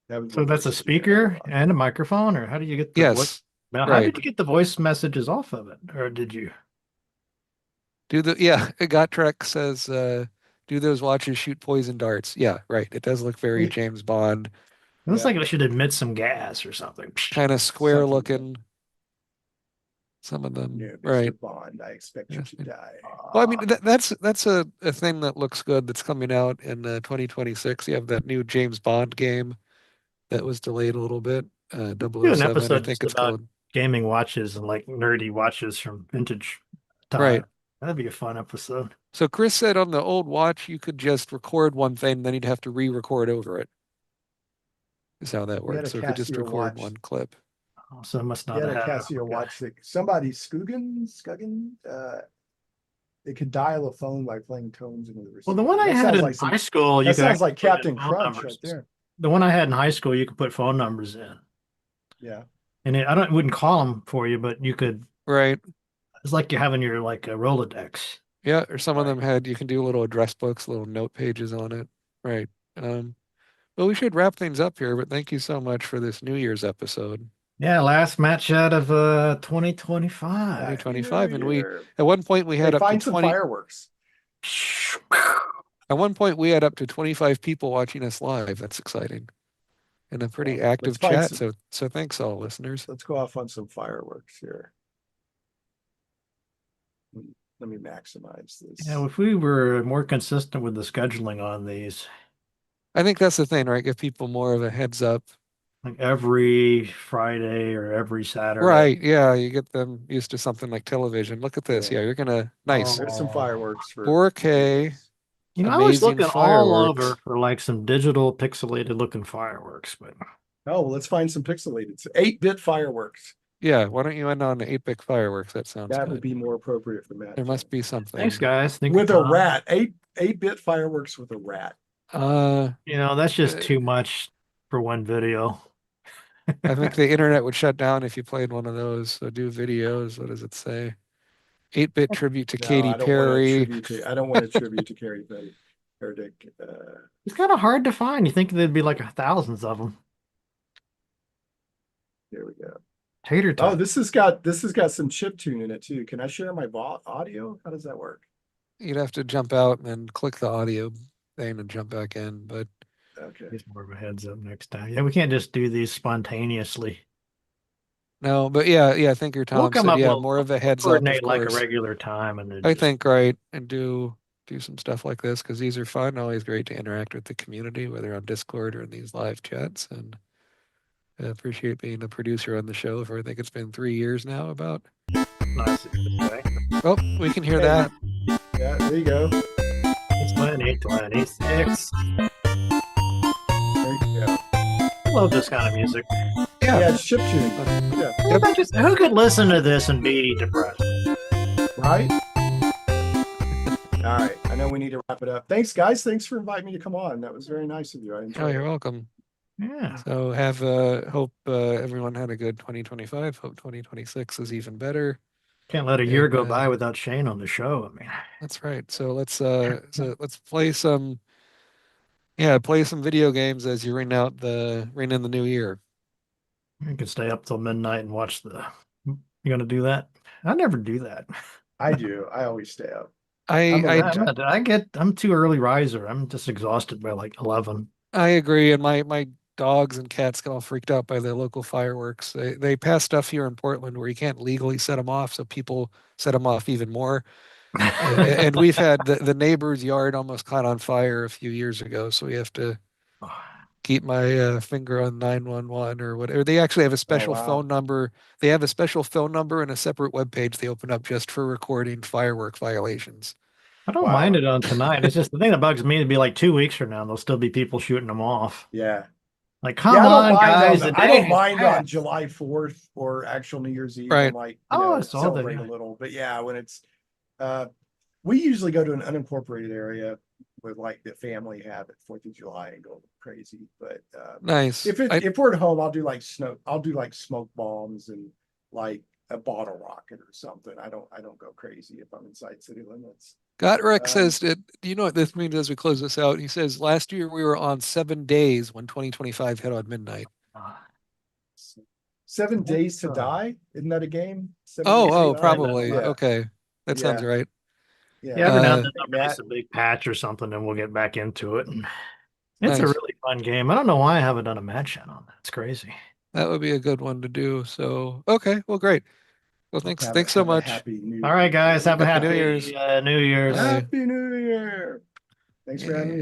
That was So one of that's those a things that came out of speaker and Roswell. a microphone, or how do you get the voice? Yes, Now, how right. did you get the voice messages off of it? Or did you? Do the yeah. Got Trek says, do those watches shoot poison darts? Yeah, right. It does look very Yeah, James Bond, It looks yeah, like it should emit some gas or something. kind of square something like looking. Some of them, no, right? Mr. Bond, I expect you Yes. to die. Well, I mean that's a thing that looks good that's coming out in 2026. You have that new James Bond game that was delayed a little bit. Do an 007, I episode think just it's about called. gaming watches and like nerdy watches from vintage Right. time. That'd be a fun episode. So Chris said on the old watch you could just record one thing, then you'd have to re-record over it. Is how that We had works. a So it could just Casio record watch. one clip. Oh, so it must We not had have a had it. Casio Okay. watch that somebody Scuggin, it could dial a phone by playing tones into the Well, the receiver. one I That had sounds in like high some. school, you That could sounds actually like put in Captain phone Crunch right numbers. there. The one I had in high school, you could put phone numbers in, Yeah, and I don't wouldn't call them for you, but you could. Right. It's like you're having your like a Rolodex. Yeah, or some of them right. had you can do little address books, little note pages on it. Right. Um, well, we should wrap things up here, but thank you so much for this New Year's episode, Yeah, last match out of 2025. Happy New 2025. And we, Year. at one point, we Hey, had up to find some 20, fireworks. at one point, we had up to 25 people watching us live. That's exciting. And a pretty Well, active chat. So thanks all listeners. let's go off on some fireworks here. Let me maximize Yeah, this. if we were more consistent with the scheduling on these, I think that's the thing, right? Give people more of a heads up. like every Friday or every Saturday. Right. Yeah. You get them used to something like television. Look at this. Yeah, Yeah. You're gonna, nice. there's some Oh, fireworks for 4K, viewers. I was amazing looking all over fireworks. for like some digital pixelated looking fireworks, but Oh, well, let's find some pixelated 8-bit fireworks. Yeah. Why don't you end on 8-bit fireworks? That sounds That would good. be more appropriate for Matt There must Chan. be thanks, something. guys. Think of With a Tom. rat, 8-bit fireworks with a rat. Uh, That's just uh, too much for one video. I think the internet would shut down if you played one of those. So do videos. What does it say? 8-bit tribute to No, Katy I don't want to Perry. attribute to. I don't want to attribute to Katy Perry. Or to, It's kind of hard to find. You think there'd be like thousands of them. here we go. Tater Oh, tot. this has got some chip tune in it too. Can I share my audio? How does that work? You'd have to jump out and then click the audio thing and jump back in. But Okay. It's more of a heads up next time. Yeah, we can't just do these spontaneously. no, but yeah, I think your We'll Tom come said, up. yeah, We'll more of a heads up, of coordinate like a course. regular time, and then I just, think right, and do some stuff like this because these are fun. Always great to interact with the community, whether on Discord or in these live chats. And I appreciate being a producer on the show for I think it's been 3 years now. About nice. well, we can hear Hey. that. Yeah, there you go. It's 2026. There you go. I love this kind of music. Yeah, Yeah, it's chip tune. Yeah, Who could listen to this and be depressed? right? All right. I know we need to wrap it up. Thanks, guys. Thanks for inviting me to come on. That was very nice of you. I oh, enjoyed you're it. welcome. Yeah. So have hope everyone had a good 2025. Hope 2026 is even better. Can't let a year And, go by without Shane on the show. I mean, That's right. So let's play some video games as you ring in the new year. you can stay up till midnight and watch the. You gonna do that? I never do that. I do. I always stay up. I'm too early riser. I'm just exhausted by like 11. I agree, and my dogs and cats get all freaked out by the local fireworks. They pass stuff here in Portland where you can't legally set them off, so people set them off even more. And we've had the neighbor's yard almost caught on fire a few years ago, so we have to keep my finger on 911 or whatever. They actually have a special wow. phone number. They have a special phone number and a separate web page they open up just for recording firework violations. I don't Wow. mind it on tonight. It's just the thing that bugs me. It'd be like 2 weeks from now, and there'll still be people shooting them off. Yeah. Like, come Yeah, on, guys. I the day don't has mind on passed. July 4th or actual New Year's Eve. Right. I might, Oh, I saw that, celebrate yeah. a little. But yeah, when it's we usually go to an unincorporated area with like the family have at 4th of July and go crazy. But Nice. if we're at home, I'll do like smoke bombs and like a bottle rocket or something. I don't go crazy if I'm inside city limits. Gotrek says that, do you know what this means as we close this out? He says last year we were on 7 days when 2025 hit on midnight. 7 days to die? Isn't that a game? 7 Oh, Days to oh, Die? probably. Yeah. Okay. That sounds Yeah. right. Yeah. Yeah, every now and Uh, then they'll release a big patch or something, and we'll get back into it. And Nice. it's a really fun game. I don't know why I haven't done a match yet on that. It's crazy. That would be a good one to do. So, okay. Well, great. Well, thanks Have a so much. Happy New All right, guys. Have a Happy happy New Year's. New Year's. Bye. Happy New Year. Thanks for having me on.